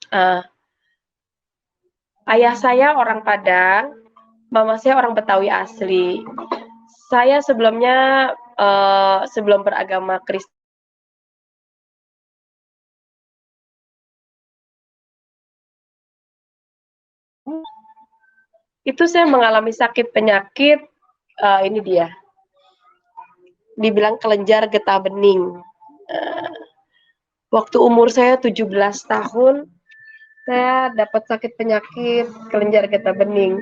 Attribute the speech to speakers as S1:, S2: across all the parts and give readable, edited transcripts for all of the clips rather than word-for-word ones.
S1: Uh, Ayah saya orang Padang, mama saya orang Betawi asli. Saya sebelumnya sebelum beragama Kristen itu saya mengalami sakit penyakit, ini dia, dibilang kelenjar getah bening. Uh, Waktu umur saya 17 tahun, saya dapat sakit penyakit kelenjar getah bening.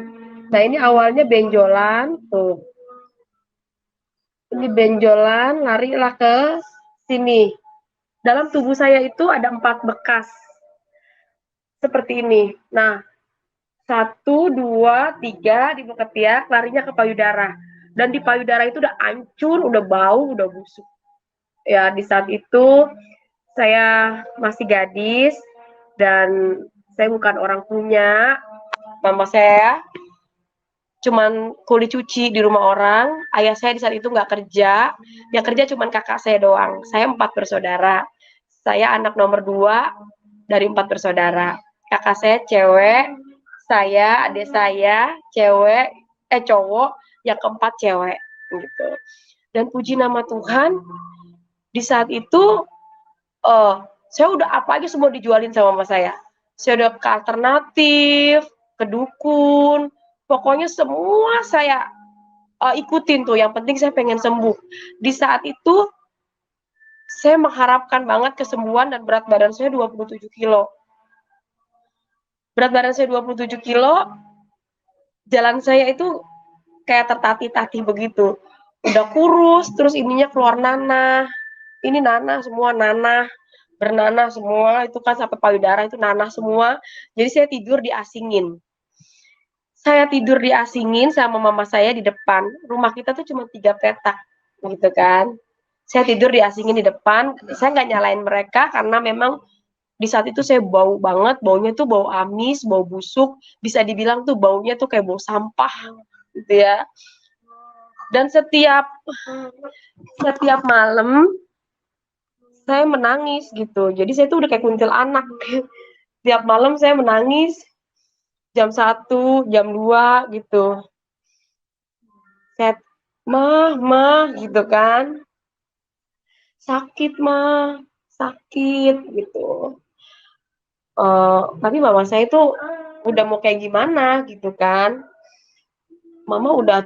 S1: Nah ini awalnya benjolan, tuh. Ini benjolan, larilah ke sini. Dalam tubuh saya itu ada 4 bekas seperti ini. Nah, 1, 2, 3 di ketiak, larinya ke payudara. Dan di payudara itu udah hancur, udah bau, udah busuk. Ya, di saat itu saya masih gadis dan saya bukan orang punya. Mama saya cuman kuli cuci di rumah orang. Ayah saya di saat itu nggak kerja. Yang kerja cuman kakak saya doang. Saya 4 bersaudara. Saya anak nomor 2 dari 4 bersaudara. Kakak saya cewek, saya, adik saya, cewek, cowok, yang keempat cewek, gitu. Dan puji nama Tuhan, di saat itu, saya udah apa aja semua dijualin sama mama saya. Saya udah ke alternatif, ke dukun, pokoknya semua saya ikutin tuh. Yang penting saya pengen sembuh. Di saat itu, saya mengharapkan banget kesembuhan dan berat badan saya 27 kilo. Berat badan saya 27 kilo, jalan saya itu kayak tertatih-tatih begitu. Udah kurus, terus ininya keluar nanah. Ini nanah semua, nanah, bernanah semua, itu kan sampai payudara itu nanah semua. Jadi saya tidur diasingin. Saya tidur diasingin sama mama saya di depan. Rumah kita tuh cuma 3 petak, gitu kan. Saya tidur diasingin di depan. Saya nggak nyalain mereka karena memang di saat itu saya bau banget, baunya tuh bau amis, bau busuk, bisa dibilang tuh baunya tuh kayak bau sampah gitu ya. Dan setiap malam saya menangis gitu. Jadi saya tuh udah kayak kuntil anak. Tiap malam saya menangis jam 1, jam 2 gitu. Saya mah gitu kan. Sakit mah, sakit gitu. Tapi mama saya itu udah mau kayak gimana gitu kan. Mama udah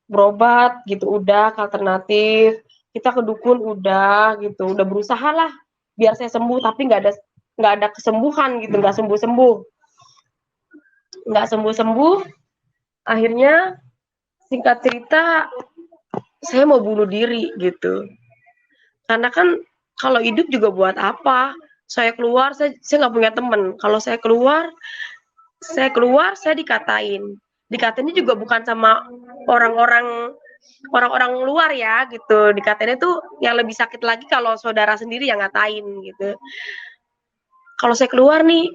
S1: berobat gitu, udah ke alternatif, kita ke dukun udah gitu, udah berusaha lah biar saya sembuh, tapi nggak ada kesembuhan gitu, nggak sembuh. Akhirnya singkat cerita saya mau bunuh diri gitu, karena kan kalau hidup juga buat apa. Saya keluar, saya nggak punya temen. Kalau saya keluar saya dikatainnya juga bukan sama orang-orang luar ya gitu. Dikatainnya tuh yang lebih sakit lagi kalau saudara sendiri yang ngatain gitu. Kalau saya keluar nih,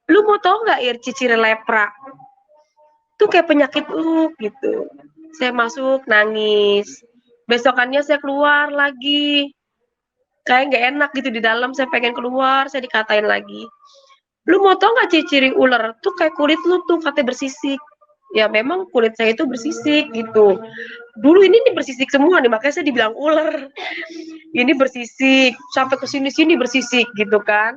S1: lu mau tau nggak ciri lepra tuh kayak penyakit gitu. Saya masuk nangis, besokannya saya keluar lagi, kayak nggak enak gitu di dalam. Saya pengen keluar, saya dikatain lagi, lu mau tau nggak ciri-ciri ular tuh kayak kulit lu tuh katanya bersisik. Ya memang kulit saya itu bersisik gitu. Dulu ini nih bersisik semua nih, makanya saya dibilang ular. Ini bersisik sampai ke sini bersisik gitu kan.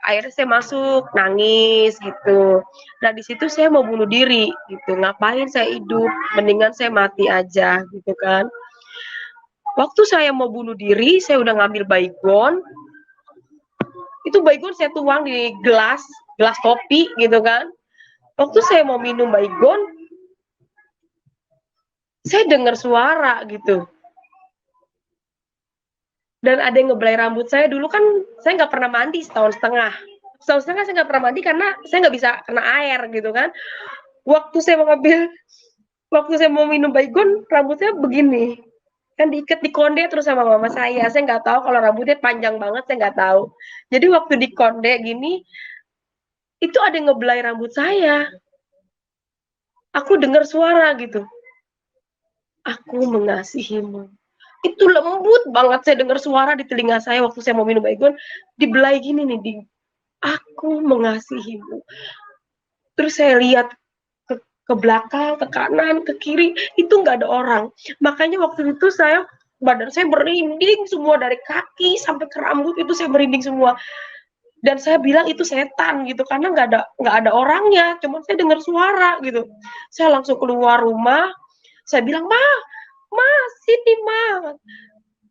S1: Akhirnya saya masuk nangis gitu. Nah di situ saya mau bunuh diri gitu. Ngapain saya hidup, mendingan saya mati aja gitu kan. Waktu saya mau bunuh diri, saya udah ngambil baygon. Itu baygon saya tuang di gelas kopi gitu kan. Waktu saya mau minum baygon, saya dengar suara gitu. Dan ada yang ngebelai rambut saya. Dulu kan saya nggak pernah mandi setahun setengah. Setahun setengah saya nggak pernah mandi karena saya nggak bisa kena air gitu kan. Waktu saya mau ngambil, waktu saya mau minum baygon, rambutnya begini. Kan diikat di konde terus sama mama saya. Saya nggak tahu kalau rambutnya panjang banget, saya nggak tahu. Jadi waktu di konde gini, itu ada yang ngebelai rambut saya. Aku dengar suara gitu. Aku mengasihimu. Itu lembut banget, saya dengar suara di telinga saya waktu saya mau minum baygon, dibelai gini nih, aku mengasihimu. Terus saya lihat ke belakang, ke kanan, ke kiri, itu nggak ada orang. Makanya waktu itu badan saya merinding semua dari kaki sampai ke rambut itu saya merinding semua. Dan saya bilang itu setan gitu karena nggak ada orangnya, cuma saya dengar suara gitu. Saya langsung keluar rumah, saya bilang, Ma, sini Ma,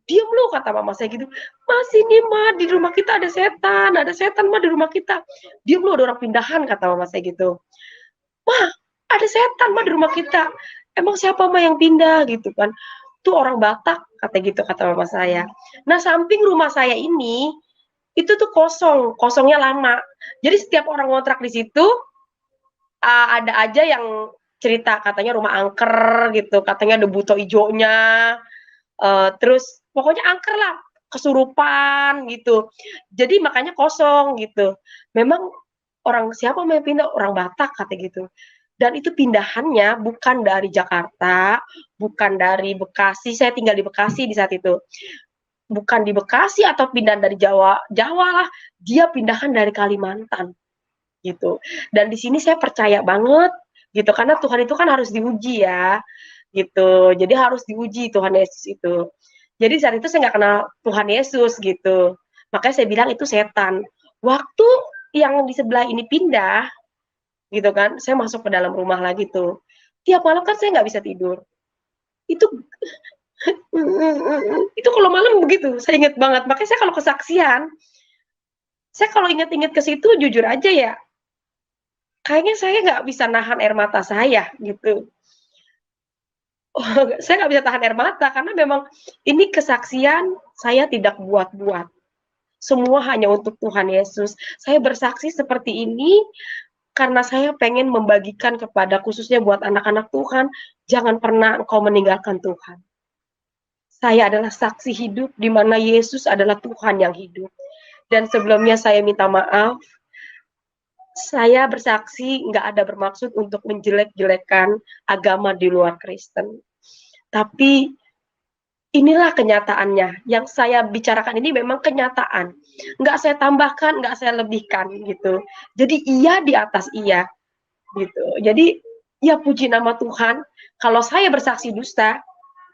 S1: diem lu kata mama saya gitu. Ma sini Ma, di rumah kita ada setan Ma di rumah kita. Diem lu, ada orang pindahan kata mama saya gitu. Ma, ada setan Ma di rumah kita. Emang siapa Ma yang pindah gitu kan? Tuh orang Batak kata gitu kata mama saya. Nah samping rumah saya ini itu tuh kosongnya lama. Jadi setiap orang ngontrak di situ ada aja yang cerita katanya rumah angker gitu, katanya ada buto ijonya, terus pokoknya angker lah, kesurupan gitu. Jadi makanya kosong gitu. Memang orang siapa mau pindah orang Batak kata gitu. Dan itu pindahannya bukan dari Jakarta, bukan dari Bekasi. Saya tinggal di Bekasi di saat itu. Bukan di Bekasi atau pindahan dari Jawa, Jawa lah. Dia pindahan dari Kalimantan gitu. Dan di sini saya percaya banget gitu karena Tuhan itu kan harus diuji ya gitu. Jadi harus diuji Tuhan Yesus itu. Jadi saat itu saya nggak kenal Tuhan Yesus gitu. Makanya saya bilang itu setan. Waktu yang di sebelah ini pindah gitu kan, saya masuk ke dalam rumah lagi tuh. Tiap malam kan saya nggak bisa tidur. Itu itu kalau malam begitu, saya ingat banget. Makanya saya kalau kesaksian, saya kalau ingat-ingat ke situ jujur aja ya, kayaknya saya nggak bisa nahan air mata saya gitu. Saya nggak bisa tahan air mata karena memang ini kesaksian saya tidak buat-buat. Semua hanya untuk Tuhan Yesus. Saya bersaksi seperti ini karena saya pengen membagikan kepada khususnya buat anak-anak Tuhan, jangan pernah engkau meninggalkan Tuhan. Saya adalah saksi hidup di mana Yesus adalah Tuhan yang hidup. Dan sebelumnya saya minta maaf, saya bersaksi nggak ada bermaksud untuk menjelek-jelekan agama di luar Kristen. Tapi inilah kenyataannya. Yang saya bicarakan ini memang kenyataan. Nggak saya tambahkan, nggak saya lebihkan gitu. Jadi iya di atas iya gitu. Jadi ya puji nama Tuhan. Kalau saya bersaksi dusta,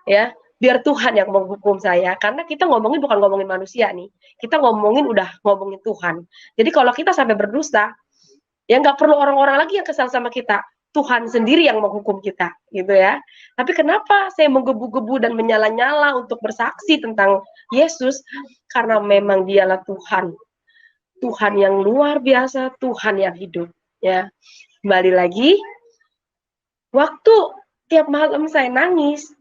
S1: ya biar Tuhan yang menghukum saya. Karena kita ngomongin bukan ngomongin manusia nih. Kita ngomongin udah ngomongin Tuhan. Jadi kalau kita sampai berdusta, ya nggak perlu orang-orang lagi yang kesal sama kita. Tuhan sendiri yang menghukum kita, gitu ya. Tapi kenapa saya menggebu-gebu dan menyala-nyala untuk bersaksi tentang Yesus? Karena memang dialah Tuhan. Tuhan yang luar biasa, Tuhan yang hidup. Ya, kembali lagi, waktu tiap malam saya nangis,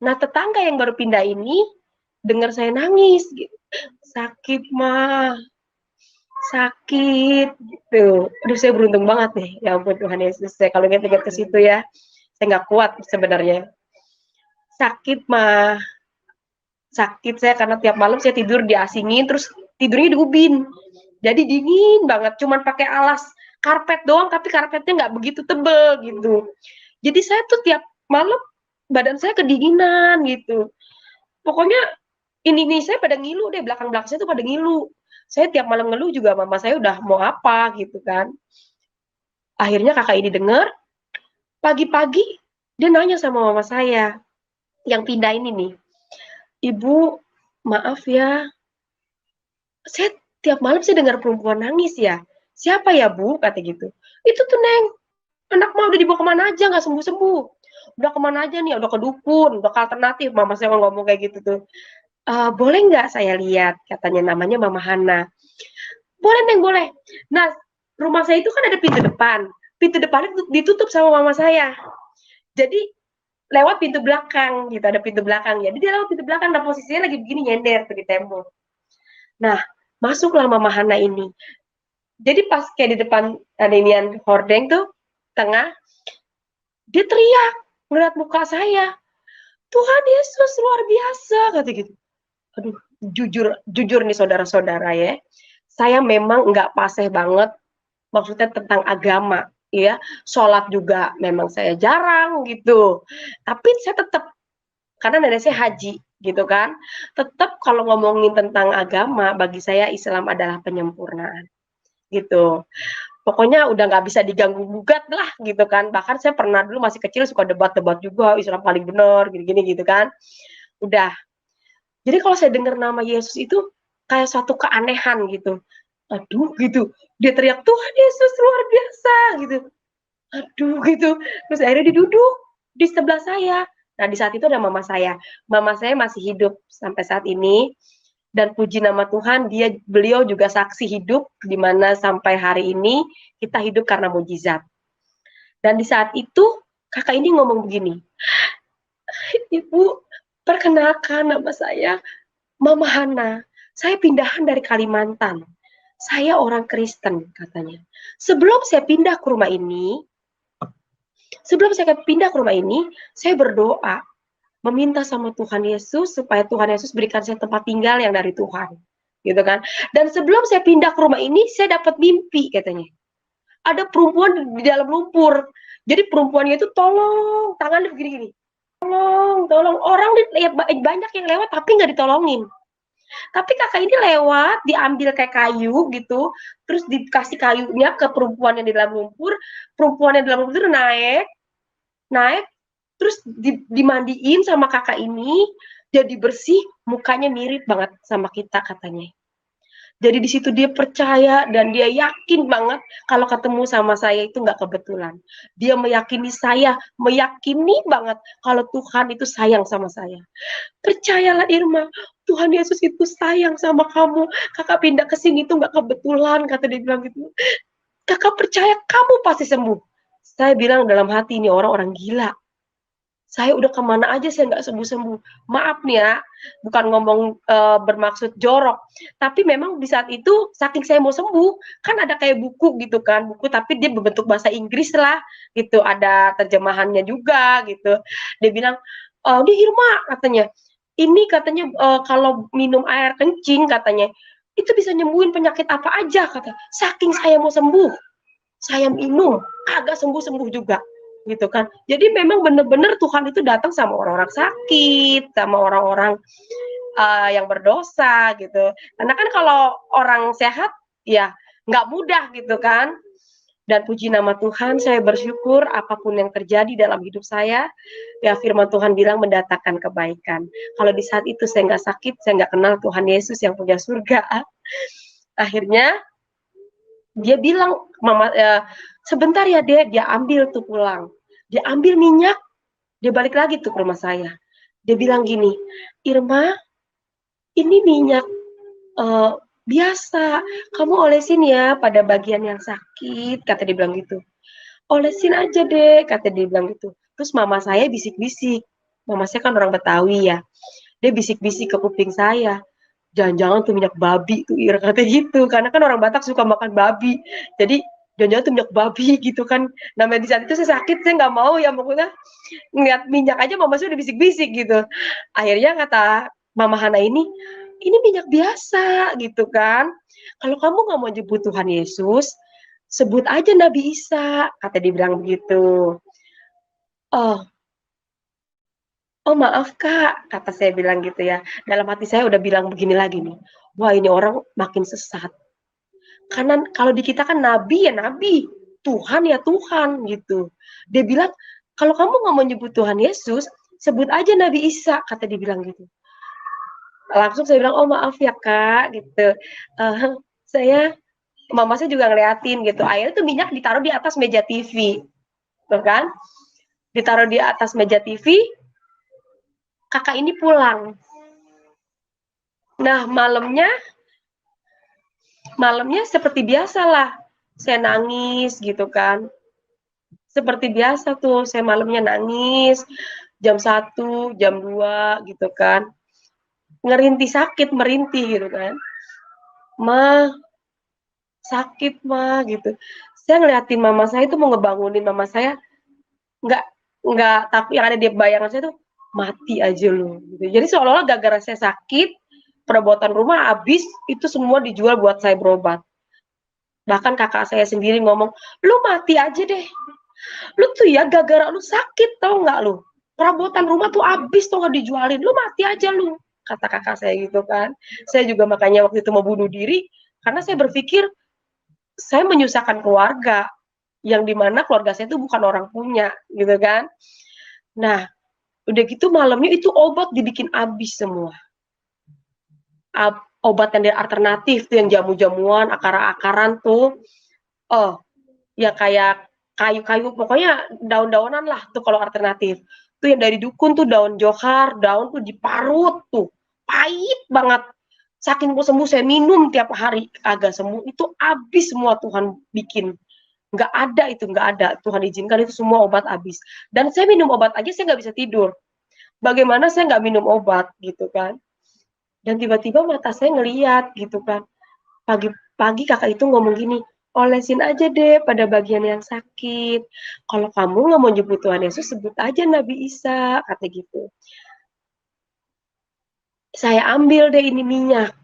S1: nah tetangga yang baru pindah ini dengar saya nangis, gitu. Sakit mah, sakit gitu. Aduh saya beruntung banget nih. Ya ampun Tuhan Yesus. Saya kalau ingat-ingat ke situ ya, saya nggak kuat sebenarnya. Sakit mah, sakit saya karena tiap malam saya tidur diasingin, terus tidurnya di ubin. Jadi dingin banget, cuman pakai alas karpet doang, tapi karpetnya nggak begitu tebel gitu. Jadi saya tuh tiap malam badan saya kedinginan gitu. Pokoknya ini saya pada ngilu deh, belakang-belakang saya tuh pada ngilu. Saya tiap malam ngeluh juga mama saya udah mau apa gitu kan. Akhirnya kakak ini dengar, pagi-pagi dia nanya sama mama saya yang pindah ini nih, Ibu, maaf ya, saya tiap malam saya dengar perempuan nangis ya. Siapa ya Bu? Kata gitu. Itu tuh Neng, anak mah udah dibawa kemana aja nggak sembuh-sembuh. Udah kemana aja nih, udah ke dukun, udah ke alternatif. Mama saya ngomong kayak gitu tuh. Boleh nggak saya lihat? Katanya namanya Mama Hana. Boleh Neng, boleh. Nah, rumah saya itu kan ada pintu depan. Pintu depannya ditutup sama mama saya. Jadi lewat pintu belakang gitu, ada pintu belakang. Jadi dia lewat pintu belakang, dan posisinya lagi begini nyender tuh di tembok. Nah, masuklah Mama Hana ini. Jadi pas kayak di depan ada inian hordeng tuh, tengah, dia teriak ngeliat muka saya. Tuhan Yesus luar biasa, kata gitu. Aduh, jujur nih saudara-saudara ya. Saya memang nggak fasih banget, maksudnya tentang agama, ya. Sholat juga memang saya jarang gitu. Tapi saya tetap, karena nenek saya haji gitu kan, tetap kalau ngomongin tentang agama, bagi saya Islam adalah penyempurnaan gitu. Pokoknya udah nggak bisa diganggu gugat lah gitu kan. Bahkan saya pernah dulu masih kecil suka debat-debat juga, Islam paling benar gini-gini gitu kan. Udah. Jadi kalau saya dengar nama Yesus itu kayak suatu keanehan gitu. Aduh gitu. Dia teriak Tuhan Yesus luar biasa gitu. Aduh gitu. Terus akhirnya dia duduk di sebelah saya. Nah di saat itu ada mama saya. Mama saya masih hidup sampai saat ini. Dan puji nama Tuhan, beliau juga saksi hidup di mana sampai hari ini kita hidup karena mujizat. Dan di saat itu kakak ini ngomong begini, Ibu, perkenalkan nama saya Mama Hana. Saya pindahan dari Kalimantan. Saya orang Kristen katanya. Sebelum saya pindah ke rumah ini, saya berdoa meminta sama Tuhan Yesus supaya Tuhan Yesus berikan saya tempat tinggal yang dari Tuhan, gitu kan. Dan sebelum saya pindah ke rumah ini, saya dapat mimpi katanya. Ada perempuan di dalam lumpur. Jadi perempuannya itu tolong, tangannya begini-gini. Tolong. Orang banyak yang lewat tapi nggak ditolongin. Tapi kakak ini lewat, diambil kayak kayu gitu, terus dikasih kayunya ke perempuan yang di dalam lumpur. Perempuan yang di dalam lumpur itu naik, terus dimandiin sama kakak ini, jadi bersih, mukanya mirip banget sama kita katanya. Jadi di situ dia percaya dan dia yakin banget kalau ketemu sama saya itu nggak kebetulan. Dia meyakini banget kalau Tuhan itu sayang sama saya. Percayalah Irma, Tuhan Yesus itu sayang sama kamu. Kakak pindah ke sini itu nggak kebetulan, kata dia bilang gitu. Kakak percaya kamu pasti sembuh. Saya bilang dalam hati ini orang-orang gila. Saya udah kemana aja saya nggak sembuh-sembuh. Maaf nih ya, bukan ngomong bermaksud jorok. Tapi memang di saat itu, saking saya mau sembuh, kan ada kayak buku gitu kan, buku tapi dia berbentuk bahasa Inggris lah, gitu. Ada terjemahannya juga gitu. Dia bilang, di Irma katanya, ini katanya kalau minum air kencing katanya, itu bisa nyembuhin penyakit apa aja kata. Saking saya mau sembuh, saya minum, agak sembuh-sembuh juga gitu kan. Jadi memang benar-benar Tuhan itu datang sama orang-orang sakit, sama orang-orang yang berdosa gitu. Karena kan kalau orang sehat ya nggak mudah gitu kan. Dan puji nama Tuhan, saya bersyukur apapun yang terjadi dalam hidup saya, ya firman Tuhan bilang mendatangkan kebaikan. Kalau di saat itu saya nggak sakit, saya nggak kenal Tuhan Yesus yang punya surga. Akhirnya dia bilang, Mama, sebentar ya Dek, dia ambil tuh pulang. Dia ambil minyak, dia balik lagi tuh ke rumah saya. Dia bilang gini, Irma, ini minyak biasa, kamu olesin ya pada bagian yang sakit, kata dia bilang gitu. Olesin aja deh, kata dia bilang gitu. Terus mama saya bisik-bisik, mama saya kan orang Betawi ya, dia bisik-bisik ke kuping saya, jangan-jangan tuh minyak babi tuh Ira, kata gitu, karena kan orang Batak suka makan babi, jadi jangan-jangan tuh minyak babi gitu kan. Namanya di saat itu saya sakit, saya nggak mau ya, pokoknya ngeliat minyak aja mama saya udah bisik-bisik gitu. Akhirnya kata Mama Hana ini minyak biasa gitu kan. Kalau kamu nggak mau nyebut Tuhan Yesus, sebut aja Nabi Isa, kata dia bilang begitu. Oh, oh maaf Kak, kata saya bilang gitu ya. Dalam hati saya udah bilang begini lagi nih. Wah ini orang makin sesat. Karena kalau di kita kan nabi ya nabi, Tuhan ya Tuhan gitu. Dia bilang, kalau kamu nggak mau nyebut Tuhan Yesus, sebut aja Nabi Isa, kata dia bilang gitu. Langsung saya bilang, oh maaf ya Kak, gitu. Saya, mama saya juga ngeliatin gitu. Akhirnya tuh minyak ditaruh di atas meja TV. Tuh kan? Ditaruh di atas meja TV, kakak ini pulang. Nah, malamnya seperti biasa lah. Saya nangis gitu kan. Seperti biasa tuh, saya malamnya nangis. Jam 1, jam 2 gitu kan. Ngerintih sakit, merintih gitu kan. Ma, sakit ma gitu. Saya ngeliatin mama saya itu mau ngebangunin mama saya, nggak nggak, tapi yang ada di bayangan saya tuh mati aja lu gitu. Jadi seolah-olah gara-gara saya sakit, perabotan rumah habis, itu semua dijual buat saya berobat. Bahkan kakak saya sendiri ngomong, lu mati aja deh, lu tuh ya gara-gara lu sakit tau nggak lu, perabotan rumah tuh habis tuh nggak dijualin, lu mati aja lu, kata kakak saya gitu kan. Saya juga makanya waktu itu mau bunuh diri karena saya berpikir saya menyusahkan keluarga, yang dimana keluarga saya itu bukan orang punya, gitu kan. Nah, udah gitu malamnya itu obat dibikin habis semua. Obat yang dari alternatif tuh yang jamu-jamuan, akar-akaran tuh. Oh, ya kayak kayu-kayu, pokoknya daun-daunan lah tuh kalau alternatif. Tuh yang dari dukun tuh daun johar, daun tuh diparut tuh. Pahit banget. Saking mau sembuh saya minum tiap hari agak sembuh, itu habis semua Tuhan bikin. Nggak ada itu, nggak ada. Tuhan izinkan itu semua obat habis. Dan saya minum obat aja saya nggak bisa tidur. Bagaimana saya nggak minum obat gitu kan. Dan tiba-tiba mata saya ngeliat gitu kan. Pagi-pagi kakak itu ngomong gini, olesin aja deh pada bagian yang sakit. Kalau kamu nggak mau nyebut Tuhan Yesus, sebut aja Nabi Isa, kata gitu. Saya ambil deh ini minyak.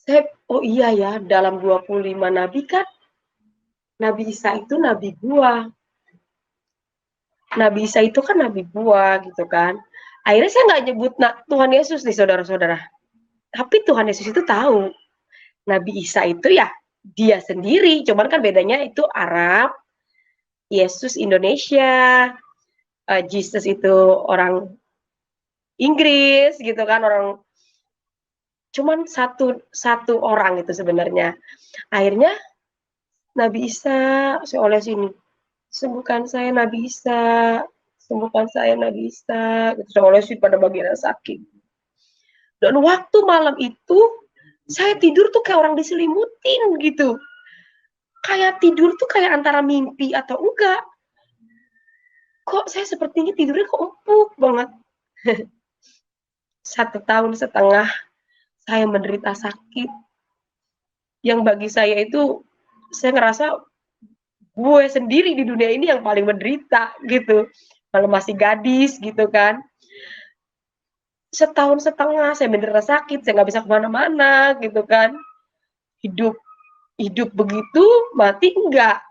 S1: Saya, oh iya ya, dalam 25 nabi kan, Nabi Isa itu nabi gua. Nabi Isa itu kan nabi gua gitu kan. Akhirnya saya nggak nyebut Tuhan Yesus nih saudara-saudara. Tapi Tuhan Yesus itu tahu. Nabi Isa itu ya dia sendiri, cuman kan bedanya itu Arab, Yesus Indonesia, Jesus itu orang Inggris gitu kan, orang cuman satu orang itu sebenarnya. Akhirnya Nabi Isa, saya oleh sini, sembuhkan saya Nabi Isa, sembuhkan saya Nabi Isa, gitu. Saya oleh sini pada bagian yang sakit. Dan waktu malam itu saya tidur tuh kayak orang diselimutin gitu. Kayak tidur tuh kayak antara mimpi atau enggak. Kok saya sepertinya tidurnya kok empuk banget. 1,5 tahun saya menderita sakit. Yang bagi saya itu, saya ngerasa gue sendiri di dunia ini yang paling menderita gitu. Kalau masih gadis gitu kan. 1,5 tahun saya menderita sakit, saya nggak bisa kemana-mana gitu kan. Hidup hidup begitu, mati enggak.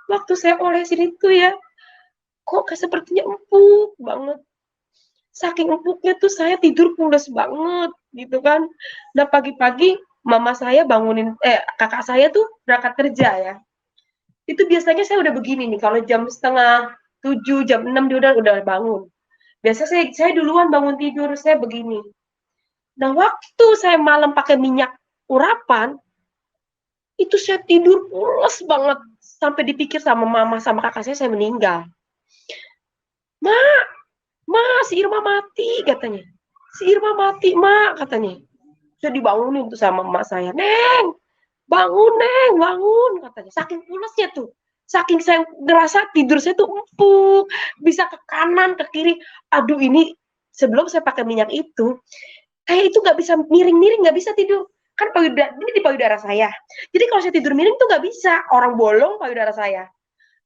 S1: Waktu saya olesin itu ya, kok sepertinya empuk banget. Saking empuknya tuh saya tidur pules banget gitu kan. Dan pagi-pagi mama saya bangunin, kakak saya tuh berangkat kerja ya. Itu biasanya saya udah begini nih, kalau jam setengah 7, jam 6 dia udah bangun. Biasanya saya duluan bangun tidur, saya begini. Nah waktu saya malam pakai minyak urapan, itu saya tidur pules banget. Sampai dipikir sama mama sama kakak saya meninggal. Ma, si Irma mati katanya. Si Irma mati, Ma, katanya. Saya dibangunin tuh sama emak saya. Neng, bangun, katanya. Saking pulesnya tuh. Saking saya ngerasa tidur saya tuh empuk. Bisa ke kanan, ke kiri. Aduh ini, sebelum saya pakai minyak itu, kayak itu nggak bisa miring-miring, nggak bisa tidur. Kan payudara, ini di payudara saya. Jadi kalau saya tidur miring tuh nggak bisa. Orang bolong payudara saya.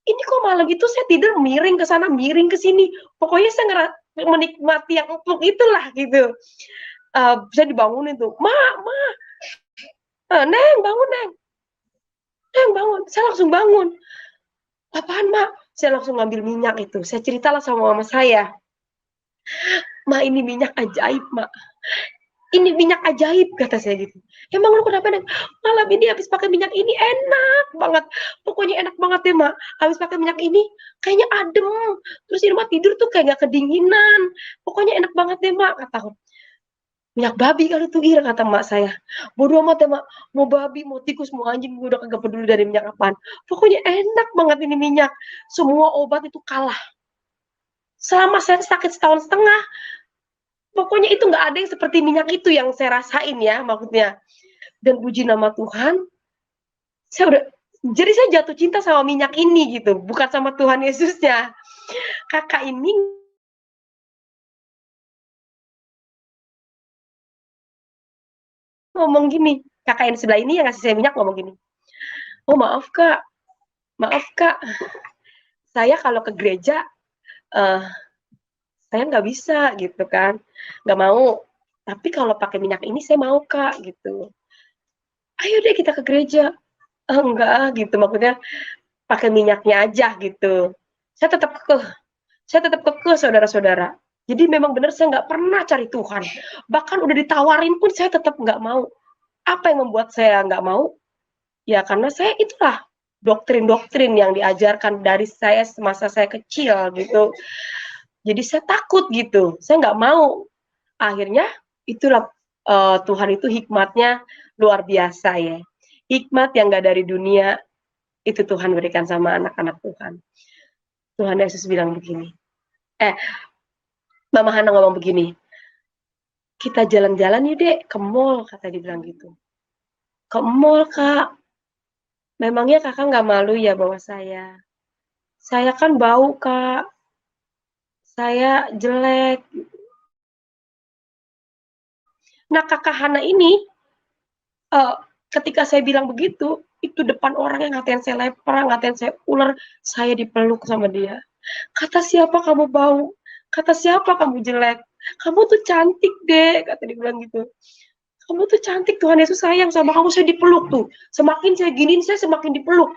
S1: Ini kok malam itu saya tidur miring ke sana, miring ke sini. Pokoknya saya menikmati yang empuk itulah gitu. Saya dibangunin tuh, ma, neng bangun neng bangun. Saya langsung bangun. Apaan mak? Saya langsung ngambil minyak itu. Saya ceritalah sama mama saya. Ma ini minyak ajaib mak. Ini minyak ajaib kata saya gitu. Emang lu kenapa neng? Malam ini habis pakai minyak ini enak banget. Pokoknya enak banget ya mak. Habis pakai minyak ini kayaknya adem. Terus ini mak tidur tuh kayak gak kedinginan. Pokoknya enak banget deh mak kata. Minyak babi kali tuh ira kata mak saya. Bodoh amat ya mak. Mau babi, mau tikus, mau anjing, gue udah kagak peduli dari minyak apaan. Pokoknya enak banget ini minyak. Semua obat itu kalah. Selama saya sakit 1,5 tahun, pokoknya itu nggak ada yang seperti minyak itu yang saya rasain ya maksudnya. Dan puji nama Tuhan, saya udah jadi saya jatuh cinta sama minyak ini gitu, bukan sama Tuhan Yesusnya. Kakak ini ngomong gini, kakak yang sebelah ini yang ngasih saya minyak ngomong gini, oh maaf kak, saya kalau ke gereja uh, saya nggak bisa gitu kan, nggak mau. Tapi kalau pakai minyak ini saya mau kak gitu. Ayo deh kita ke gereja. Enggak gitu, maksudnya pakai minyaknya aja gitu. Saya tetap kekeh, saudara-saudara. Jadi memang benar saya nggak pernah cari Tuhan. Bahkan udah ditawarin pun saya tetap nggak mau. Apa yang membuat saya nggak mau? Ya karena saya itulah doktrin-doktrin yang diajarkan dari saya semasa saya kecil gitu. Jadi saya takut gitu, saya nggak mau. Akhirnya itulah Tuhan itu hikmatnya luar biasa ya. Hikmat yang nggak dari dunia itu Tuhan berikan sama anak-anak Tuhan. Tuhan Yesus bilang begini. Eh, Mama Hana ngomong begini. Kita jalan-jalan yuk dek ke mall, kata dia bilang gitu. Ke mall kak. Memangnya kakak nggak malu ya bawa saya? Saya kan bau kak. Saya jelek. Nah kakak Hana ini uh, ketika saya bilang begitu, itu depan orang yang ngatain saya lepra, ngatain saya ular, saya dipeluk sama dia. Kata siapa kamu bau? Kata siapa kamu jelek? Kamu tuh cantik deh, kata dia bilang gitu. Kamu tuh cantik, Tuhan Yesus sayang sama kamu, saya dipeluk tuh. Semakin saya giniin, saya semakin dipeluk.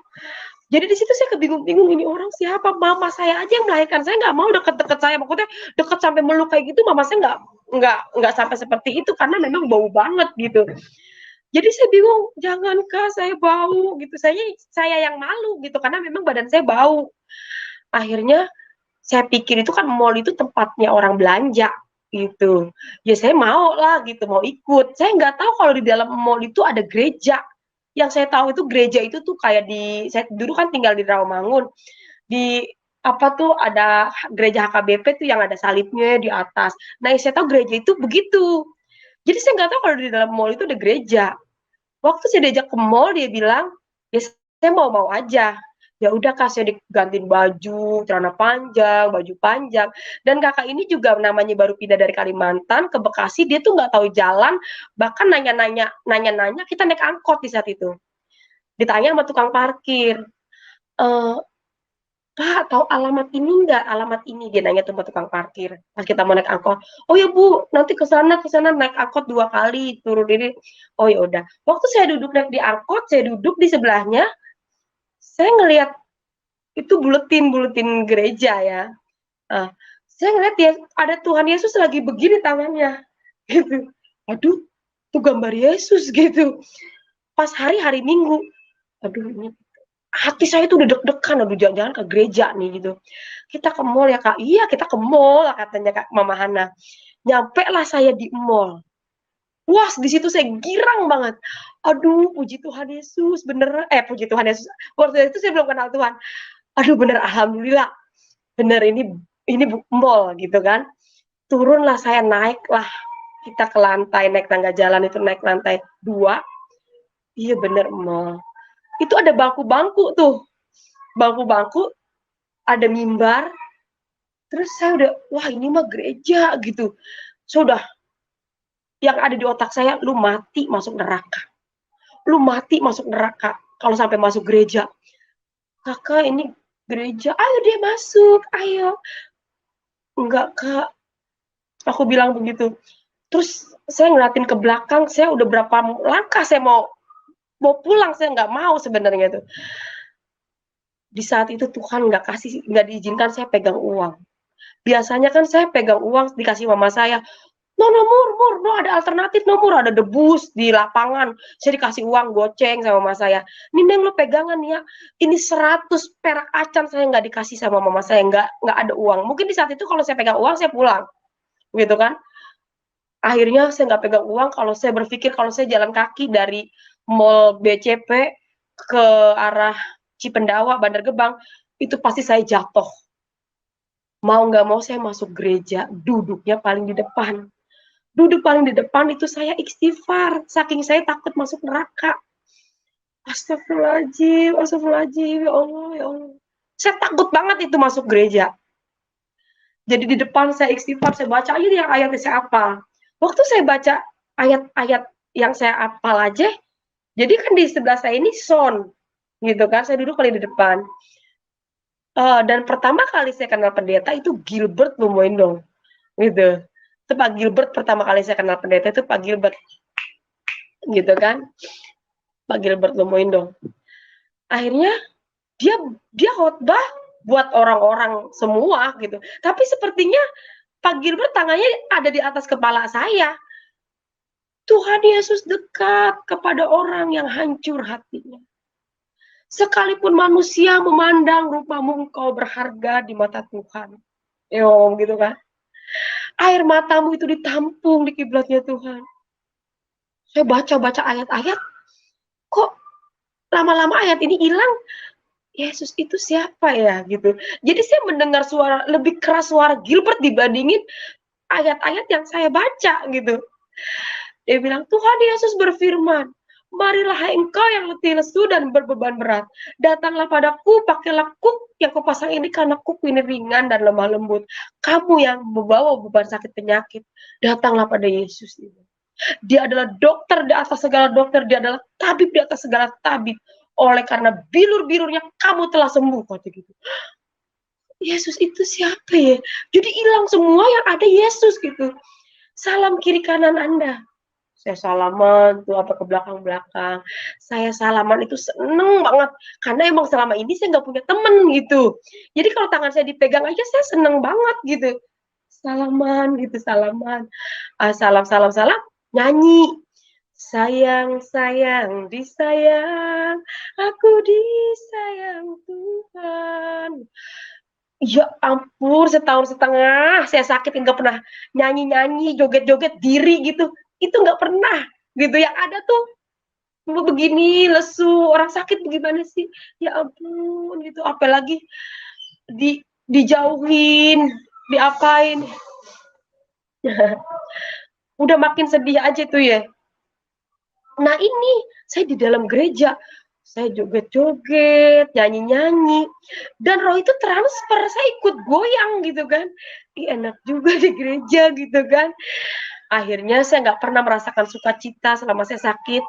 S1: Jadi di situ saya kebingung-bingung, ini orang siapa? Mama saya aja yang melahirkan, saya nggak mau deket-deket saya, maksudnya deket sampai meluk kayak gitu, mama saya nggak sampai seperti itu karena memang bau banget gitu. Jadi saya bingung, jangan kak saya bau gitu, saya yang malu gitu karena memang badan saya bau. Akhirnya saya pikir itu kan mall itu tempatnya orang belanja gitu. Ya saya mau lah gitu, mau ikut. Saya nggak tahu kalau di dalam mall itu ada gereja. Yang saya tahu itu gereja itu tuh kayak saya dulu kan tinggal di Rawamangun. Di apa tuh ada gereja HKBP tuh yang ada salibnya di atas. Nah, yang saya tahu gereja itu begitu. Jadi saya nggak tahu kalau di dalam mall itu ada gereja. Waktu saya diajak ke mall, dia bilang, ya saya mau-mau aja. Ya udah kak, saya digantiin baju, celana panjang, baju panjang. Dan kakak ini juga namanya baru pindah dari Kalimantan ke Bekasi, dia tuh nggak tahu jalan, bahkan nanya-nanya, kita naik angkot di saat itu. Ditanya sama tukang parkir, e, Kak, tahu alamat ini nggak? Alamat ini dia nanya tuh sama tukang parkir. Pas kita mau naik angkot, oh ya Bu, nanti ke sana naik angkot 2 kali turun ini. Oh ya udah. Waktu saya duduk naik di angkot, saya duduk di sebelahnya, saya ngelihat itu buletin gereja ya. Uh, saya ngeliat dia ada Tuhan Yesus lagi begini tangannya, gitu. Aduh, itu gambar Yesus gitu. Pas hari Minggu, aduh ini hati saya tuh udah deg-degan, aduh jangan-jangan ke gereja nih gitu. Kita ke mall ya kak, iya kita ke mall katanya kak Mama Hana. Nyampe lah saya di mall. Wah di situ saya girang banget. Aduh puji Tuhan Yesus, bener, puji Tuhan Yesus. Waktu itu saya belum kenal Tuhan. Aduh bener alhamdulillah, bener ini mall gitu kan. Turunlah saya naik lah, kita ke lantai, naik tangga jalan itu naik lantai 2. Iya bener mall. Itu ada bangku-bangku tuh. Bangku-bangku, ada mimbar, terus saya udah, wah ini mah gereja gitu. Sudah, yang ada di otak saya, lu mati masuk neraka. Lu mati masuk neraka kalau sampai masuk gereja. Kakak ini gereja, ayo dia masuk, ayo. Enggak kak, aku bilang begitu. Terus saya ngeliatin ke belakang, saya udah berapa langkah saya mau pulang, saya nggak mau sebenarnya itu. Di saat itu Tuhan nggak diizinkan saya pegang uang. Biasanya kan saya pegang uang dikasih mama saya, no ada alternatif, ada debus di lapangan, saya dikasih uang goceng sama mama saya, Nindeng lo pegangan ya, ini 100 perak acan saya nggak dikasih sama mama saya, nggak ada uang. Mungkin di saat itu kalau saya pegang uang saya pulang, gitu kan. Akhirnya saya nggak pegang uang, kalau saya berpikir kalau saya jalan kaki dari mall BCP ke arah Cipendawa, Bandar Gebang, itu pasti saya jatuh. Mau nggak mau saya masuk gereja, duduknya paling di depan. Duduk paling di depan itu saya istighfar, saking saya takut masuk neraka. Astagfirullahaladzim, ya Allah, ya Allah. Saya takut banget itu masuk gereja. Jadi di depan saya istighfar, saya baca aja yang ayat yang saya hafal. Waktu saya baca ayat-ayat yang saya hafal aja, jadi kan di sebelah saya ini sound, gitu kan, saya duduk paling di depan. Dan pertama kali saya kenal pendeta itu Gilbert Lumoindong, gitu. Itu Pak Gilbert pertama kali saya kenal pendeta itu Pak Gilbert, gitu kan, Pak Gilbert Lumoindong. Akhirnya dia khotbah buat orang-orang semua gitu. Tapi sepertinya Pak Gilbert tangannya ada di atas kepala saya. Tuhan Yesus dekat kepada orang yang hancur hatinya. Sekalipun manusia memandang rupamu engkau berharga di mata Tuhan. Ya ngomong gitu kan. Air matamu itu ditampung di kiblatnya Tuhan. Saya baca-baca ayat-ayat, kok lama-lama ayat ini hilang, Yesus itu siapa ya gitu. Jadi saya mendengar suara lebih keras suara Gilbert dibandingin ayat-ayat yang saya baca gitu. Dia bilang, Tuhan Yesus berfirman, marilah hai engkau yang letih lesu dan berbeban berat. Datanglah padaku, pakailah kuk yang kupasang ini karena kuk ini ringan dan lemah lembut. Kamu yang membawa beban sakit penyakit, datanglah pada Yesus ini. Dia adalah dokter di atas segala dokter, dia adalah tabib di atas segala tabib. Oleh karena bilur-bilurnya kamu telah sembuh, kata gitu. Yesus itu siapa ya? Jadi hilang semua yang ada Yesus gitu. Salam kiri kanan Anda. Saya salaman tuh apa ke belakang-belakang. Saya salaman itu seneng banget karena emang selama ini saya nggak punya temen gitu. Jadi kalau tangan saya dipegang aja saya seneng banget gitu. Salaman gitu, salaman. Salam salam salam nyanyi. Sayang sayang disayang, aku disayang Tuhan. Ya ampun, setahun setengah saya sakit nggak pernah nyanyi-nyanyi, joget-joget diri gitu. Itu nggak pernah gitu. Yang ada tuh begini lesu, orang sakit bagaimana sih? Ya ampun gitu. Apalagi dijauhin, diapain. Udah makin sedih aja tuh ya. Nah ini saya di dalam gereja, saya joget-joget, nyanyi-nyanyi, dan roh itu transfer, saya ikut goyang gitu kan. Enak juga di gereja gitu kan. Akhirnya saya nggak pernah merasakan sukacita selama saya sakit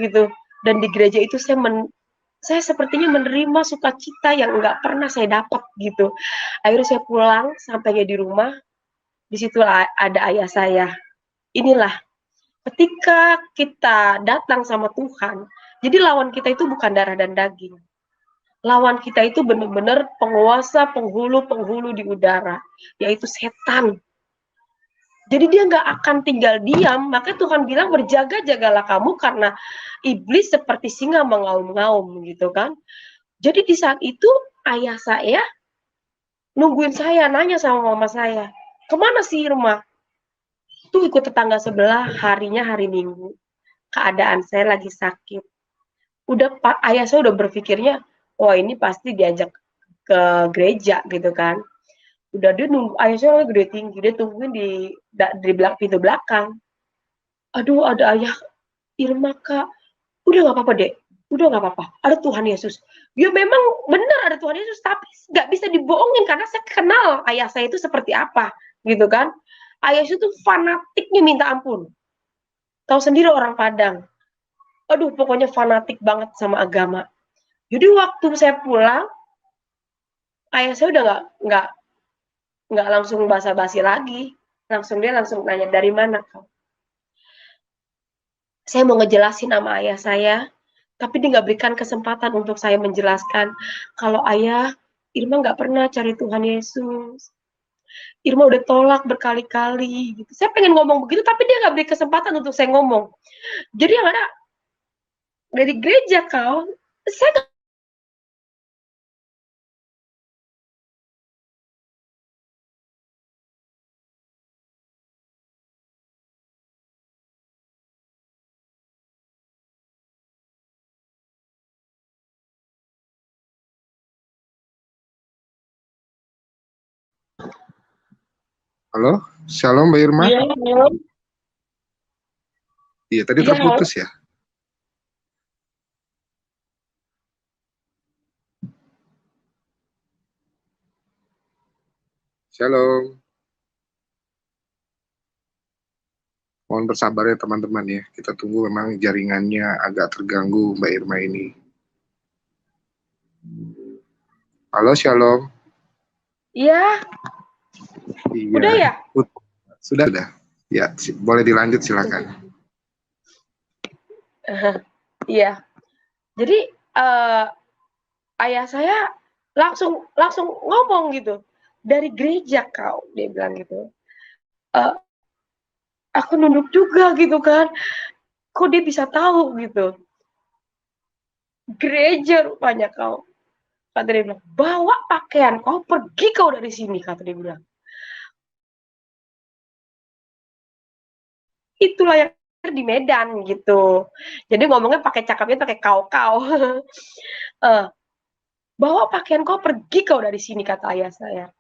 S1: gitu. Dan di gereja itu saya sepertinya menerima sukacita yang nggak pernah saya dapat gitu. Akhirnya saya pulang, sampainya di rumah, di situ ada ayah saya. Inilah ketika kita datang sama Tuhan, jadi lawan kita itu bukan darah dan daging. Lawan kita itu benar-benar penguasa, penghulu di udara, yaitu setan. Jadi dia nggak akan tinggal diam, maka Tuhan bilang berjaga-jagalah kamu karena iblis seperti singa mengaum-ngaum gitu kan. Jadi di saat itu ayah saya nungguin saya, nanya sama mama saya, kemana sih Irma? Tuh ikut tetangga sebelah, harinya hari Minggu. Keadaan saya lagi sakit. Udah Pak, ayah saya udah berpikirnya, wah ini pasti diajak ke gereja gitu kan. Udah dia nunggu, ayah saya lagi gede tinggi, dia tungguin di belakang pintu belakang. Aduh, ada ayah Irma kak, udah nggak apa-apa dek, udah nggak apa-apa, ada Tuhan Yesus. Ya memang benar ada Tuhan Yesus, tapi nggak bisa dibohongin karena saya kenal ayah saya itu seperti apa, gitu kan. Ayah itu tuh fanatiknya minta ampun. Tahu sendiri orang Padang. Aduh, pokoknya fanatik banget sama agama. Jadi waktu saya pulang, ayah saya udah nggak langsung basa-basi lagi. Dia langsung nanya dari mana kau. Saya mau ngejelasin nama ayah saya, tapi dia nggak berikan kesempatan untuk saya menjelaskan kalau ayah Irma nggak pernah cari Tuhan Yesus. Irma udah tolak berkali-kali gitu. Saya pengen ngomong begitu, tapi dia nggak beri kesempatan untuk saya ngomong. Jadi yang ada dari gereja kau, saya
S2: Halo, Shalom Mbak Irma.
S1: iya,
S2: Iya, tadi
S1: iya,
S2: terputus ya. Shalom. Mohon bersabar ya teman-teman ya. Kita tunggu, memang jaringannya agak terganggu Mbak Irma ini. Halo, Shalom.
S1: iya.
S2: Iya.
S1: Udah ya?
S2: Sudah. Ya, boleh dilanjut silakan.
S1: Iya. Jadi ayah saya langsung ngomong gitu. Dari gereja kau, dia bilang gitu. Aku nunduk juga gitu kan. Kok dia bisa tahu gitu. gereja rupanya kau. Kata dia bilang, bawa pakaian kau, pergi kau dari sini, kata dia bilang. Itulah yang di Medan gitu. Jadi ngomongnya pakai cakapnya pakai kau-kau. uh, bawa pakaian kau, pergi kau dari sini, kata ayah saya.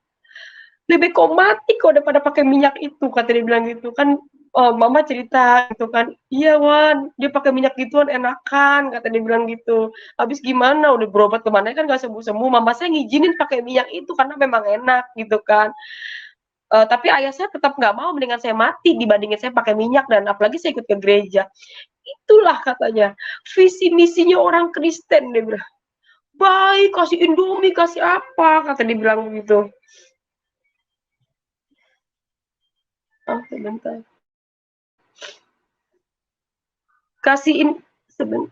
S1: Lebih kau mati kau daripada pakai minyak itu, kata dia bilang gitu kan. Mama cerita gitu kan, iya Wan, dia pakai minyak gituan enakan, kata dia bilang gitu. Habis gimana, udah berobat kemana kan gak sembuh-sembuh, mama saya ngizinin pakai minyak itu karena memang enak gitu kan. Tapi ayah saya tetap nggak mau, mendingan saya mati dibandingin saya pakai minyak, dan apalagi saya ikut ke gereja. Itulah katanya visi misinya orang Kristen, dia bilang. Baik, kasih Indomie, kasih apa, kata dia bilang begitu. Sebentar. Kasihin sebentar.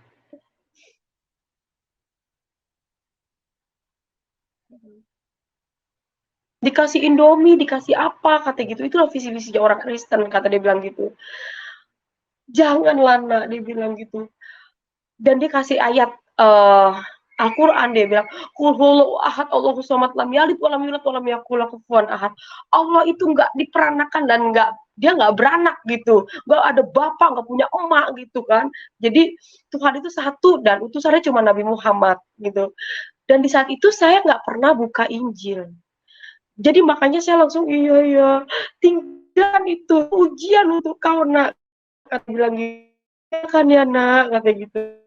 S1: Dikasih Indomie, dikasih apa, kata gitu. Itulah visi misinya orang Kristen, kata dia bilang gitu. Janganlah nak, dia bilang gitu. Dan dia kasih ayat Al-Quran, dia bilang, Qul huwallahu ahad, Allahu samad, lam yalid walam yulad walam yakul lahu kufuwan ahad. Allah itu nggak diperanakan dan dia nggak beranak gitu, nggak ada bapak, nggak punya emak gitu kan. Jadi Tuhan itu satu dan utusannya cuma Nabi Muhammad gitu. Dan di saat itu saya nggak pernah buka Injil. Jadi makanya saya langsung, iya iya, tinggalkan itu ujian untuk kau nak, kata bilang gitu kan ya nak, kata gitu.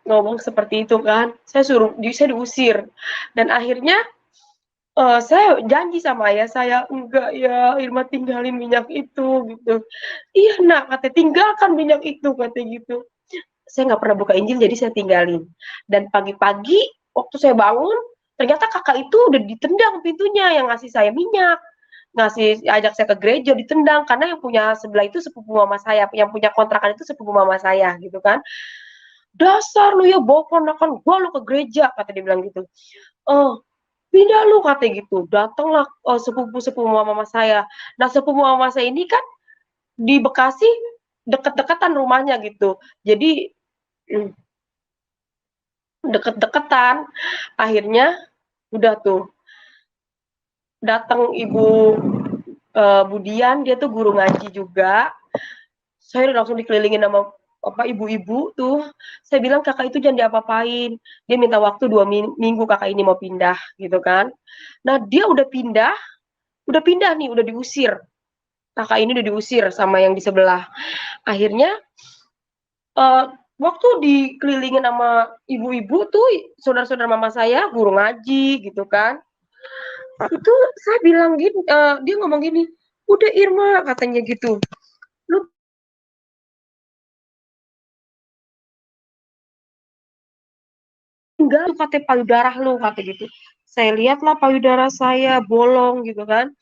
S1: Ngomong seperti itu kan, saya diusir, dan akhirnya saya janji sama ayah saya, enggak ya Irma, tinggalin minyak itu gitu. Iya nak, kata tinggalkan minyak itu, kata gitu. Saya nggak pernah buka Injil, jadi saya tinggalin. Dan pagi-pagi waktu saya bangun, ternyata kakak itu udah ditendang pintunya, yang ngasih saya minyak, ajak saya ke gereja, ditendang karena yang punya sebelah itu sepupu mama saya, yang punya kontrakan itu sepupu mama saya gitu kan. Dasar lu ya, bawa ponakan gua lu ke gereja, kata dia bilang gitu. Oh, pindah lu, kata gitu. Datanglah sepupu-sepupu mama saya. Nah, sepupu mama saya ini kan di Bekasi, deket-deketan rumahnya gitu. Jadi deket-deketan. Akhirnya udah tuh datang ibu Budian, dia tuh guru ngaji juga. Saya langsung dikelilingin sama ibu-ibu tuh. Saya bilang kakak itu jangan diapa-apain. Dia minta waktu 2 minggu, kakak ini mau pindah gitu kan. Nah dia udah pindah nih, udah diusir. Kakak ini udah diusir sama yang di sebelah. Akhirnya uh, waktu dikelilingin sama ibu-ibu tuh, saudara-saudara mama saya guru ngaji gitu kan. Itu saya bilang gini, dia ngomong gini, udah Irma, katanya gitu. Lu enggak, tuh kata payudara lu, kata gitu. Saya lihatlah payudara saya bolong gitu kan.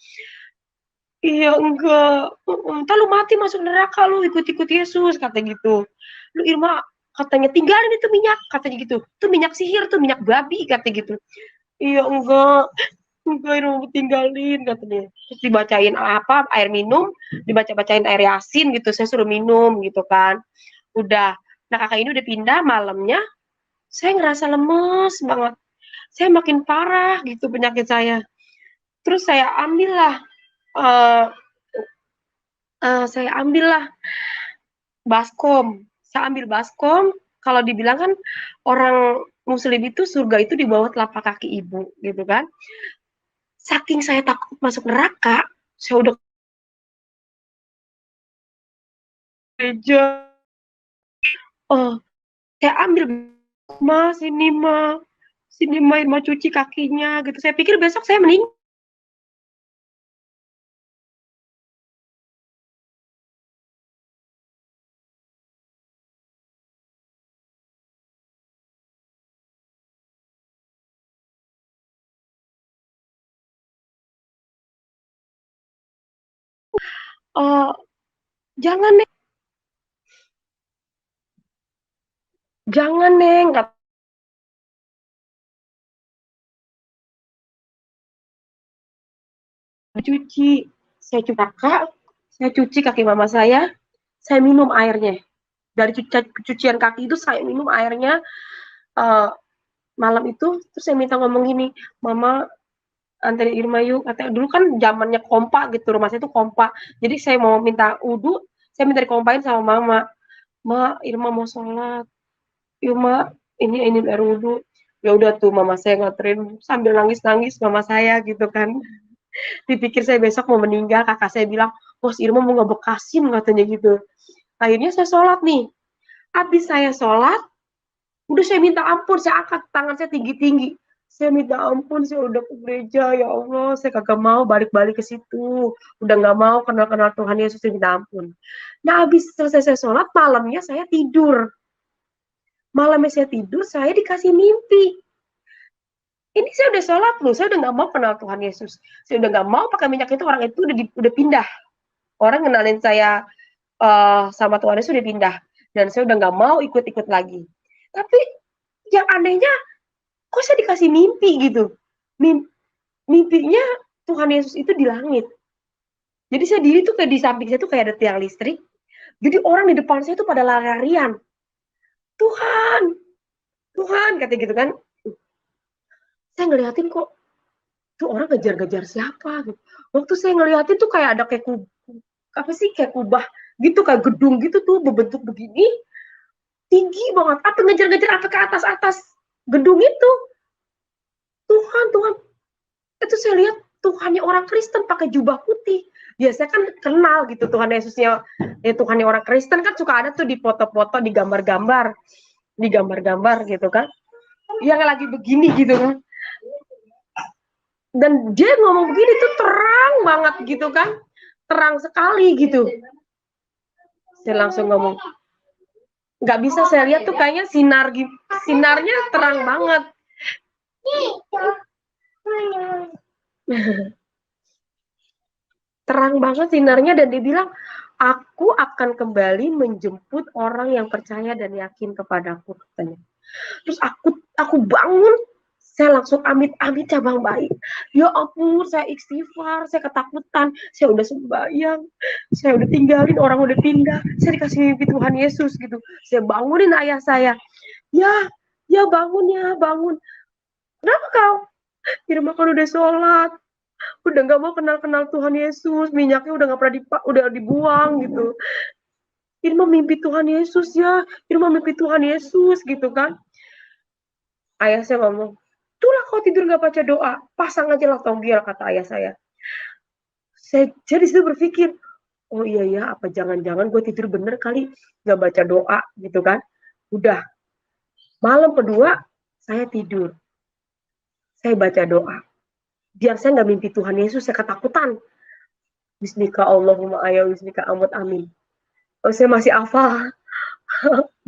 S1: Iya enggak, entar lu mati masuk neraka lu ikut-ikut Yesus, kata gitu. Lu Irma, katanya tinggalin itu minyak, katanya gitu. Itu minyak sihir, tuh minyak babi, kata gitu. Iya enggak Irma tinggalin, katanya. Terus dibacain apa, air minum, dibaca-bacain air yasin gitu, saya suruh minum gitu kan. Udah, nah kakak ini udah pindah, malamnya saya ngerasa lemes banget. Saya makin parah gitu penyakit saya. Terus uh, saya ambillah baskom. Saya ambil baskom. Kalau dibilang kan orang Muslim itu surga itu di bawah telapak kaki ibu, gitu kan? Saking saya takut masuk neraka, saya udah gereja. Oh, saya ambil, mas ini mah, sini main mau cuci kakinya gitu. Saya pikir besok saya meninggal. Oh, jangan nih. Jangan Neng, kata cuci. Saya cuci kakak, saya cuci kaki mama saya minum airnya. Dari cucian kaki itu saya minum airnya uh, malam itu. Terus saya minta ngomong gini, Mama anterin Irma yuk. Kata, dulu kan zamannya kompak gitu, rumah saya itu kompak. Jadi saya mau minta wudhu, saya minta dikompain sama mama. Ma, Irma mau sholat. Yuk ma, ini air wudhu. Ya udah tuh mama saya nganterin sambil nangis-nangis mama saya gitu kan. Dipikir saya besok mau meninggal, kakak saya bilang, Bos Irma mau ngebekasin katanya gitu. Akhirnya saya sholat nih. Habis saya sholat, udah saya minta ampun, saya angkat tangan saya tinggi-tinggi. Saya minta ampun, saya udah ke gereja, ya Allah, saya kagak mau balik-balik ke situ. Udah nggak mau kenal-kenal Tuhan Yesus, saya minta ampun. Nah, habis selesai saya sholat, malamnya saya tidur. Malamnya saya tidur, saya dikasih mimpi. Ini saya udah sholat loh, saya udah nggak mau kenal Tuhan Yesus. Saya udah nggak mau pakai minyak itu, orang itu udah pindah. Orang kenalin saya sama Tuhan Yesus udah pindah. Dan saya udah nggak mau ikut-ikut lagi. Tapi yang anehnya, kok saya dikasih mimpi gitu. Mimpinya Tuhan Yesus itu di langit. Jadi saya diri tuh kayak di samping saya tuh kayak ada tiang listrik. Jadi orang di depan saya tuh pada lari-larian. Tuhan, Tuhan, katanya gitu kan. Saya ngeliatin kok, tuh orang ngejar-ngejar siapa gitu. Waktu saya ngeliatin tuh kayak ada kayak apa sih, kayak kubah gitu, kayak gedung gitu tuh berbentuk begini, tinggi banget. Apa ngejar-ngejar apa ke atas-atas gedung itu. Tuhan, Tuhan. Itu saya lihat Tuhannya orang Kristen pakai jubah putih. Biasanya kan kenal gitu Tuhan Yesusnya, Tuhannya orang Kristen kan suka ada tuh di foto-foto, di gambar-gambar gitu kan. Yang lagi begini gitu kan. Dan dia ngomong begini tuh terang banget gitu kan. Terang sekali gitu. Saya langsung ngomong, nggak bisa saya lihat tuh kayaknya sinarnya terang banget. Terang banget sinarnya, dan dia bilang, aku akan kembali menjemput orang yang percaya dan yakin kepadaku, katanya. Terus aku bangun, saya langsung amit-amit cabang bayi. Ya ampun, saya istighfar, saya ketakutan, saya udah sembahyang, saya udah tinggalin, orang udah pindah, saya dikasih mimpi Tuhan Yesus gitu. Saya bangunin ayah saya. Ya, ya bangun ya, bangun. Kenapa kau? Irma kan udah sholat, udah nggak mau kenal-kenal Tuhan Yesus, minyaknya udah nggak pernah udah dibuang gitu. Irma mimpi Tuhan Yesus ya, Irma mimpi Tuhan Yesus gitu kan. Ayah saya ngomong, itulah kau tidur nggak baca doa, pasang aja lah tonggel, kata ayah saya. Saya di situ berpikir, oh iya ya, apa jangan-jangan gue tidur bener kali, nggak baca doa gitu kan. Udah, malam kedua saya tidur, saya baca doa. Biar saya nggak mimpi Tuhan Yesus, saya ketakutan. Bismika Allahumma ayah, bismika amut amin. Oh, saya masih hafal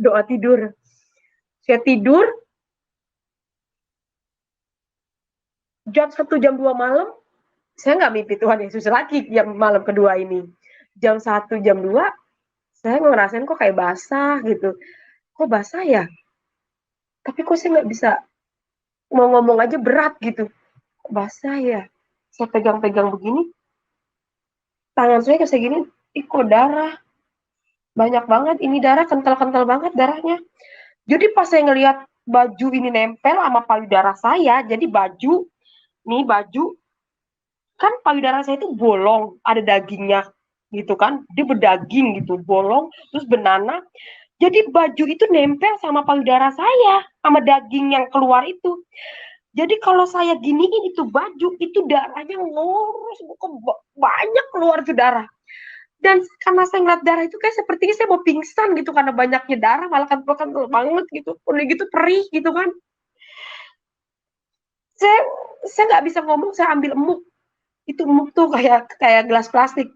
S1: doa tidur. Saya tidur, jam 1 jam 2 malam, saya nggak mimpi Tuhan Yesus lagi jam malam kedua ini. Jam 1 jam 2, saya ngerasain kok kayak basah gitu. Kok basah ya? Tapi kok saya nggak bisa, mau ngomong aja berat gitu. Kok basah ya? Saya pegang-pegang begini, tangan saya kayak gini, kok darah. Banyak banget ini darah, kental-kental banget darahnya. Jadi pas saya ngelihat baju ini nempel sama payudara saya, jadi baju kan payudara saya itu bolong, ada dagingnya gitu kan, dia berdaging gitu, bolong, terus benana. Jadi baju itu nempel sama payudara saya, sama daging yang keluar itu. Jadi kalau saya giniin itu baju, itu darahnya ngurus, banyak keluar itu darah. Dan karena saya ngeliat darah itu kayak sepertinya saya mau pingsan gitu, karena banyaknya darah, malah kan banget gitu, udah gitu perih gitu kan. Saya saya nggak bisa ngomong, saya ambil emuk, itu emuk tuh kayak gelas plastik.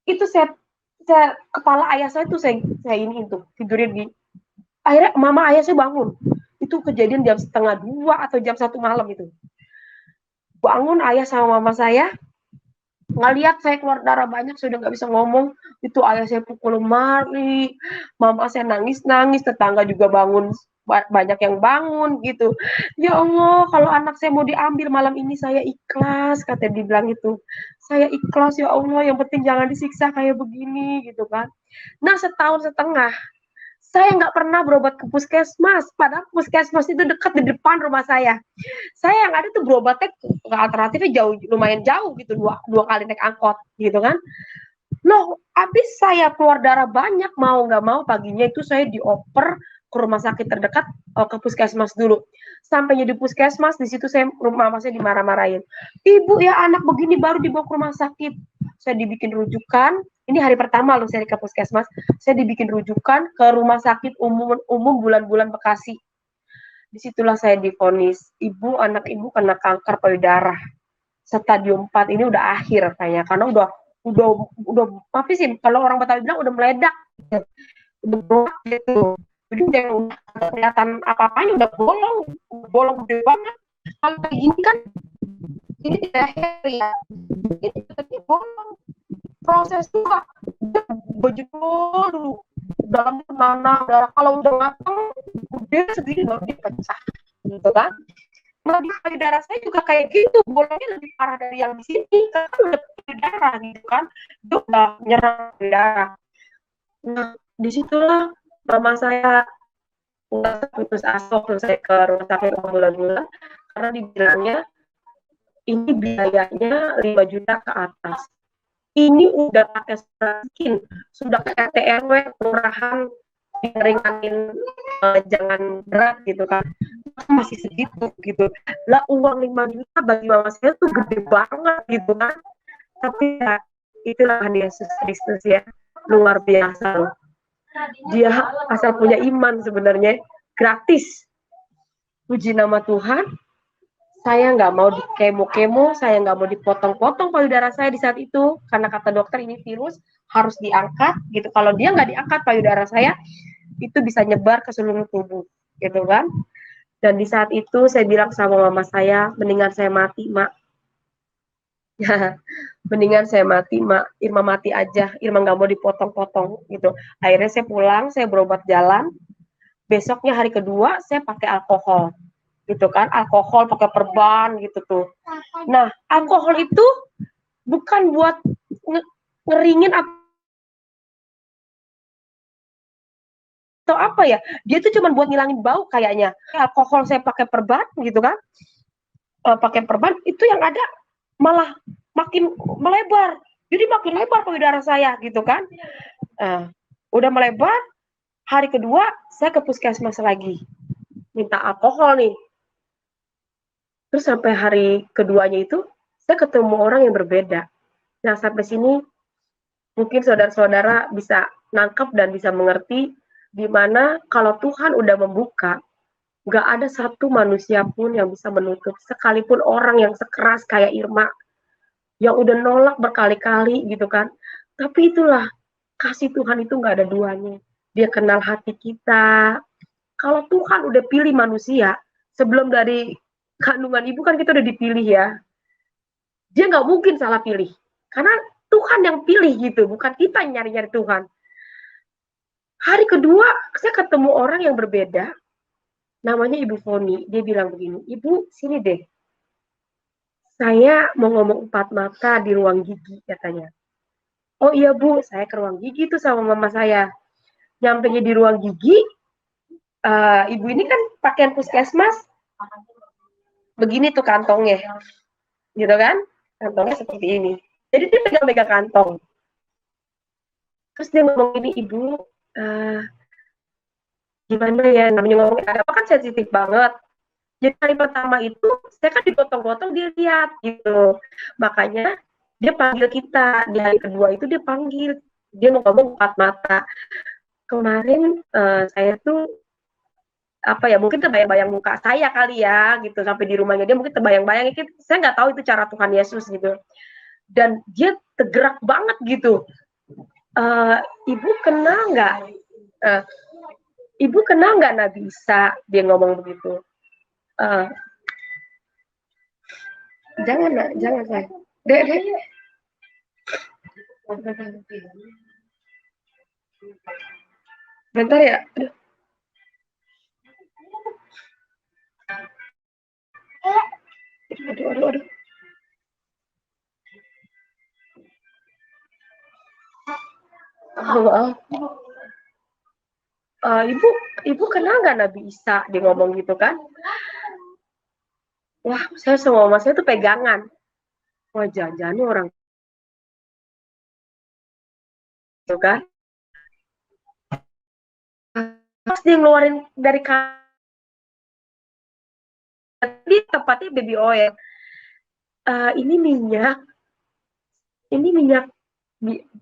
S1: Itu saya kepala ayah saya tuh saya ini itu tidurnya di, akhirnya mama ayah saya bangun. Itu kejadian jam 1:30 atau jam 1 malam itu. Bangun ayah sama mama saya, ngeliat saya keluar darah banyak, saya udah nggak bisa ngomong, itu ayah saya pukul lemari, mama saya nangis-nangis, tetangga juga bangun, banyak yang bangun gitu. Ya Allah, kalau anak saya mau diambil malam ini saya ikhlas, kata dibilang itu. Saya ikhlas ya Allah, yang penting jangan disiksa kayak begini gitu kan. Nah, setahun setengah saya nggak pernah berobat ke puskesmas, padahal puskesmas itu dekat di depan rumah saya yang ada tuh berobatnya ke alternatifnya jauh, lumayan jauh gitu, dua kali naik angkot gitu kan. Loh, habis saya keluar darah banyak, mau nggak mau paginya itu saya dioper ke rumah sakit terdekat, ke puskesmas dulu. Sampainya di puskesmas, di situ saya, mama saya dimarah-marahin. Ibu ya anak begini baru dibawa ke rumah sakit. Saya dibikin rujukan, ini hari pertama loh saya ke puskesmas, saya dibikin rujukan ke rumah sakit umum bulan-bulan Bekasi. Disitulah saya divonis, ibu, anak ibu kena kanker payudara. Stadium 4 ini udah akhir kayaknya, karena udah apa sih, kalau orang Betawi bilang udah meledak, udah bolong gitu. Jadi udah kelihatan apa-apanya, udah bolong gede banget. Kalau kayak gini kan, ini tidak akhir ya, ini tapi bolong. Proses juga berjemur dulu, dalamnya mana darah, kalau udah matang udah segini baru dipecah gitu kan. Nah, di payudara saya juga kayak gitu, bolongnya lebih parah dari yang di sini karena udah payudara gitu kan, dia udah nyerang payudara. Nah, disitulah mama saya nggak putus asa waktu saya ke rumah sakit bulan-bulan, karena dibilangnya ini biayanya 5 juta ke atas. Ini udah pakai skin, sudah ke RT RW, kelurahan, ringanin, jangan berat gitu kan, masih segitu gitu. Lah uang 5 juta bagi mama saya tuh gede banget gitu kan. Tapi ya itulah Yesus Kristus ya, luar biasa loh. Dia asal punya iman sebenarnya, gratis. Puji nama Tuhan, saya nggak mau di kemo-kemo, saya nggak mau dipotong-potong payudara saya di saat itu, karena kata dokter ini virus harus diangkat gitu. Kalau dia nggak diangkat payudara saya, itu bisa nyebar ke seluruh tubuh, gitu kan. Dan di saat itu saya bilang sama mama saya, mendingan saya mati, Mak. Mendingan saya mati, Mak. Irma mati aja, Irma nggak mau dipotong-potong gitu. Akhirnya saya pulang, saya berobat jalan. Besoknya hari kedua saya pakai alkohol gitu kan, alkohol pakai perban gitu tuh. Nah, alkohol itu bukan buat ngeringin atau apa ya, dia tuh cuma buat ngilangin bau kayaknya. Alkohol saya pakai perban gitu kan, pakai perban itu yang ada malah makin melebar, jadi makin lebar payudara saya gitu kan. Udah melebar, hari kedua saya ke puskesmas lagi minta alkohol nih. Terus sampai hari keduanya itu saya ketemu orang yang berbeda. Nah, sampai sini mungkin saudara-saudara bisa nangkep dan bisa mengerti di mana kalau Tuhan udah membuka, nggak ada satu manusia pun yang bisa menutup, sekalipun orang yang sekeras kayak Irma, yang udah nolak berkali-kali gitu kan. Tapi itulah, kasih Tuhan itu nggak ada duanya. Dia kenal hati kita. Kalau Tuhan udah pilih manusia, sebelum dari kandungan ibu kan kita udah dipilih ya. Dia nggak mungkin salah pilih. Karena Tuhan yang pilih gitu, bukan kita yang nyari-nyari Tuhan. Hari kedua, saya ketemu orang yang berbeda, namanya Ibu Foni. Dia bilang begini, Ibu sini deh, saya mau ngomong empat mata di ruang gigi katanya. Oh iya Bu, saya ke ruang gigi tuh sama mama saya. Nyampenya di ruang gigi, ibu ini kan pakaian puskesmas, begini tuh kantongnya, gitu kan? Kantongnya seperti ini. Jadi dia pegang-pegang kantong. Terus dia ngomong ini, Ibu, gimana ya, namanya ngomong agama kan sensitif banget. Jadi hari pertama itu, saya kan digotong-gotong, dia lihat gitu. Makanya dia panggil kita. Di hari kedua itu dia panggil. Dia mau ngomong empat mata. Kemarin saya tuh apa ya, mungkin terbayang-bayang muka saya kali ya gitu, sampai di rumahnya dia mungkin terbayang-bayang, saya nggak tahu itu cara Tuhan Yesus gitu. Dan dia tergerak banget gitu. Ibu kenal nggak? Ibu kenal nggak Nabi Isa? Dia ngomong begitu. Jangan nak, jangan saya. Dek. Bentar ya. Aduh. Maaf. Ibu kenal nggak Nabi Isa? Dia ngomong gitu kan. Wah, saya sama mama saya tuh pegangan. Wah, jangan-jangan orang itu kan. Pas dia ngeluarin dari di tempatnya baby oil. Ini minyak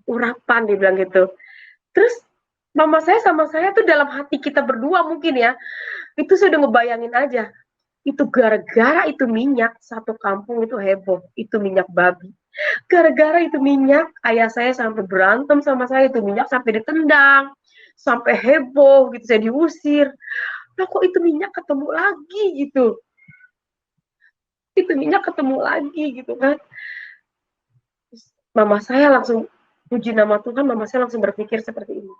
S1: urapan, dia bilang gitu. Terus mama saya sama saya tuh dalam hati kita berdua mungkin ya, itu sudah ngebayangin aja. Itu gara-gara itu minyak, satu kampung itu heboh, itu minyak babi. Gara-gara itu minyak, ayah saya sampai berantem sama saya, itu minyak sampai ditendang, sampai heboh gitu, saya diusir. Nah kok itu minyak ketemu lagi gitu. Itu minyak ketemu lagi gitu kan. Mama saya langsung, puji nama Tuhan, mama saya langsung berpikir seperti ini.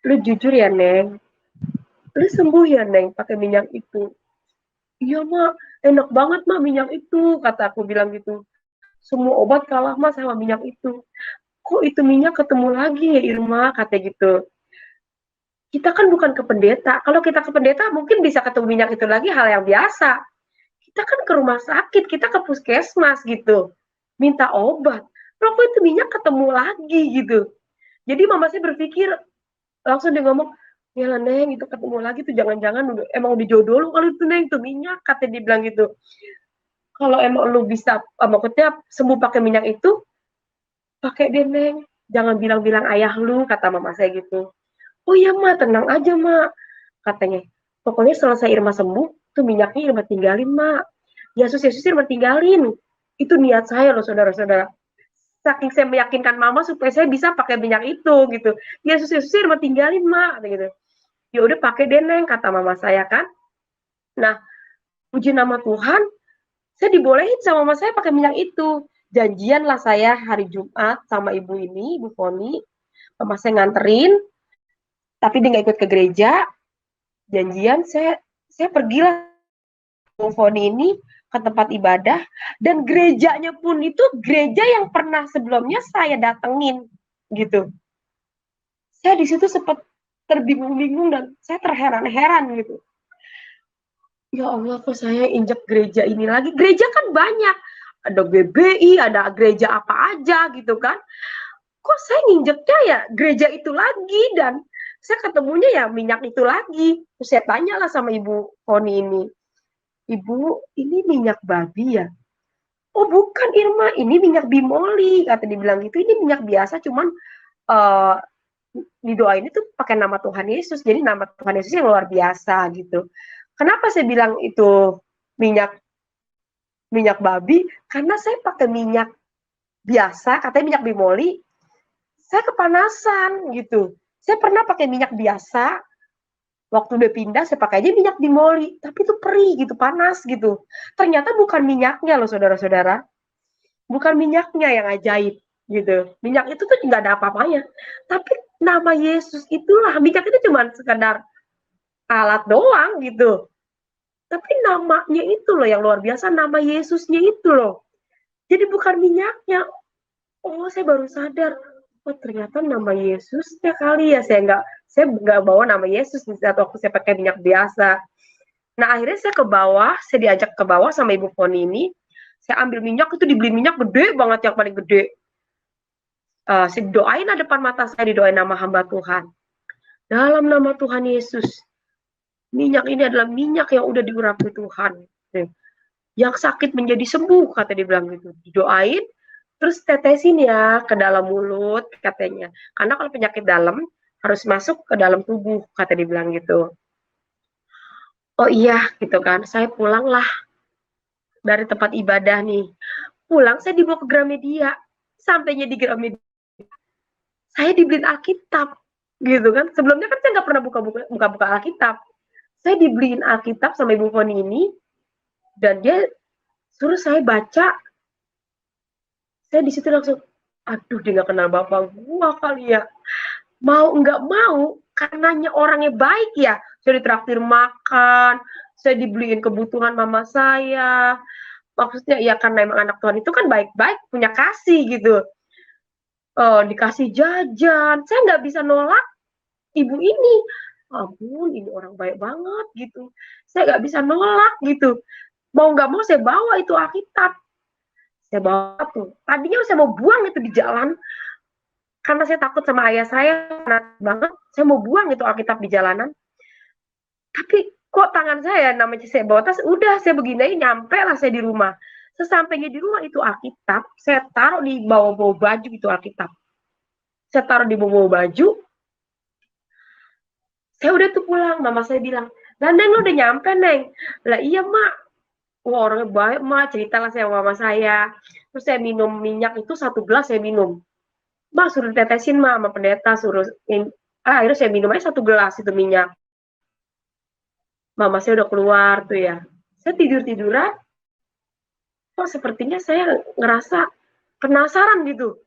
S1: Lu jujur ya, Neng. Lu sembuh ya, Neng, pakai minyak itu. Iya, Mak. Enak banget, Mak, minyak itu. Kata aku bilang gitu. Semua obat kalah, Mak, sama minyak itu. Kok itu minyak ketemu lagi ya, Irma? Kata gitu. Kita kan bukan ke pendeta. Kalau kita ke pendeta, mungkin bisa ketemu minyak itu lagi, hal yang biasa. Kita kan ke rumah sakit, kita ke puskesmas gitu. Minta obat. Kok itu minyak ketemu lagi gitu. Jadi mama saya berpikir, langsung dia ngomong, ya lah Neng, itu ketemu lagi tuh jangan-jangan emang udah jodoh lu kalau itu Neng, tuh minyak, katanya dia bilang gitu. Kalau emang lu bisa, maksudnya sembuh pakai minyak itu, pakai deh Neng, jangan bilang-bilang ayah lu, kata mama saya gitu. Oh iya Ma, tenang aja Ma, katanya. Pokoknya selesai Irma sembuh, tuh minyaknya Irma tinggalin Ma. Yesus Irma tinggalin. Itu niat saya loh saudara-saudara. Saking saya meyakinkan mama supaya saya bisa pakai minyak itu gitu. Yesus Irma tinggalin Ma, gitu. Ya udah pakai deh Neng, kata mama saya kan. Nah, puji nama Tuhan, saya dibolehin sama mama saya pakai minyak itu. Janjian lah saya hari Jumat sama ibu ini, Ibu Foni, mama saya nganterin, tapi dia nggak ikut ke gereja. Janjian saya pergilah Ibu Foni ini ke tempat ibadah, dan gerejanya pun itu gereja yang pernah sebelumnya saya datengin gitu. Saya di situ sempat terbingung-bingung dan saya terheran-heran gitu. Ya Allah, kok saya injek gereja ini lagi? Gereja kan banyak. Ada GBI, ada gereja apa aja gitu kan. Kok saya nginjeknya ya gereja itu lagi, dan saya ketemunya ya minyak itu lagi. Terus saya tanyalah sama Ibu Foni ini. Ibu, ini minyak babi ya? Oh bukan Irma, ini minyak bimoli. Kata dibilang gitu, ini minyak biasa cuman uh, didoain itu pakai nama Tuhan Yesus. Jadi nama Tuhan Yesus yang luar biasa gitu. Kenapa saya bilang itu minyak minyak babi? Karena saya pakai minyak biasa, katanya minyak bimoli, saya kepanasan gitu. Saya pernah pakai minyak biasa, waktu udah pindah saya pakai aja minyak bimoli, tapi itu perih gitu, panas gitu. Ternyata bukan minyaknya loh saudara-saudara, bukan minyaknya yang ajaib gitu. Minyak itu tuh nggak ada apa-apanya, tapi nama Yesus itulah, minyak itu cuma sekedar alat doang gitu. Tapi namanya itu loh yang luar biasa, nama Yesusnya itu loh. Jadi bukan minyaknya. Oh, saya baru sadar. Oh, ternyata nama Yesusnya kali ya. Saya nggak bawa nama Yesus di saat waktu saya pakai minyak biasa. Nah, akhirnya saya ke bawah, saya diajak ke bawah sama Ibu Foni ini. Saya ambil minyak, itu dibeli minyak gede banget, yang paling gede. Saya doain ada depan mata saya, didoain nama hamba Tuhan. Dalam nama Tuhan Yesus, minyak ini adalah minyak yang udah diurapi Tuhan. Yang sakit menjadi sembuh, kata dia bilang gitu. Didoain, terus tetesin ya ke dalam mulut, katanya. Karena kalau penyakit dalam, harus masuk ke dalam tubuh, kata dia bilang gitu. Oh iya, gitu kan. Saya pulang lah dari tempat ibadah nih. Pulang, saya dibawa ke Gramedia. Sampainya di Gramedia, saya dibeliin Alkitab, gitu kan. Sebelumnya kan saya nggak pernah buka-buka Alkitab. Saya dibeliin Alkitab sama Ibu Foni ini, dan dia suruh saya baca. Saya di situ langsung, Aduh, dia nggak kenal bapak gua kali ya. Mau nggak mau, karenanya orangnya baik ya, saya ditraktir makan, saya dibeliin kebutuhan mama saya. Maksudnya ya karena emang anak Tuhan itu kan baik-baik, punya kasih gitu. Dikasih jajan, saya nggak bisa nolak ibu ini. Ampun, ini orang baik banget gitu. Saya nggak bisa nolak gitu. Mau nggak mau saya bawa itu Alkitab. Saya bawa tuh. Tadinya saya mau buang itu di jalan, karena saya takut sama ayah saya banget. Saya mau buang itu Alkitab di jalanan. Tapi kok tangan saya namanya saya bawa tas, udah saya begini nyampe lah saya di rumah. Sesampainya di rumah itu Alkitab, saya taruh di bawah-bawah baju itu Alkitab. Saya taruh di bawah baju. Saya udah tuh pulang, mama saya bilang, "Lah Neng, lu udah nyampe, Neng." Lah iya, Mak. Wah, orangnya baik, Mak. Ceritalah saya sama mama saya. Terus saya minum minyak itu 1 gelas saya minum. Mak suruh tetesin, Mak, sama pendeta suruh akhirnya saya minum aja 1 gelas itu minyak. Mama saya udah keluar tuh ya. Saya tidur-tiduran, kok sepertinya saya ngerasa penasaran gitu.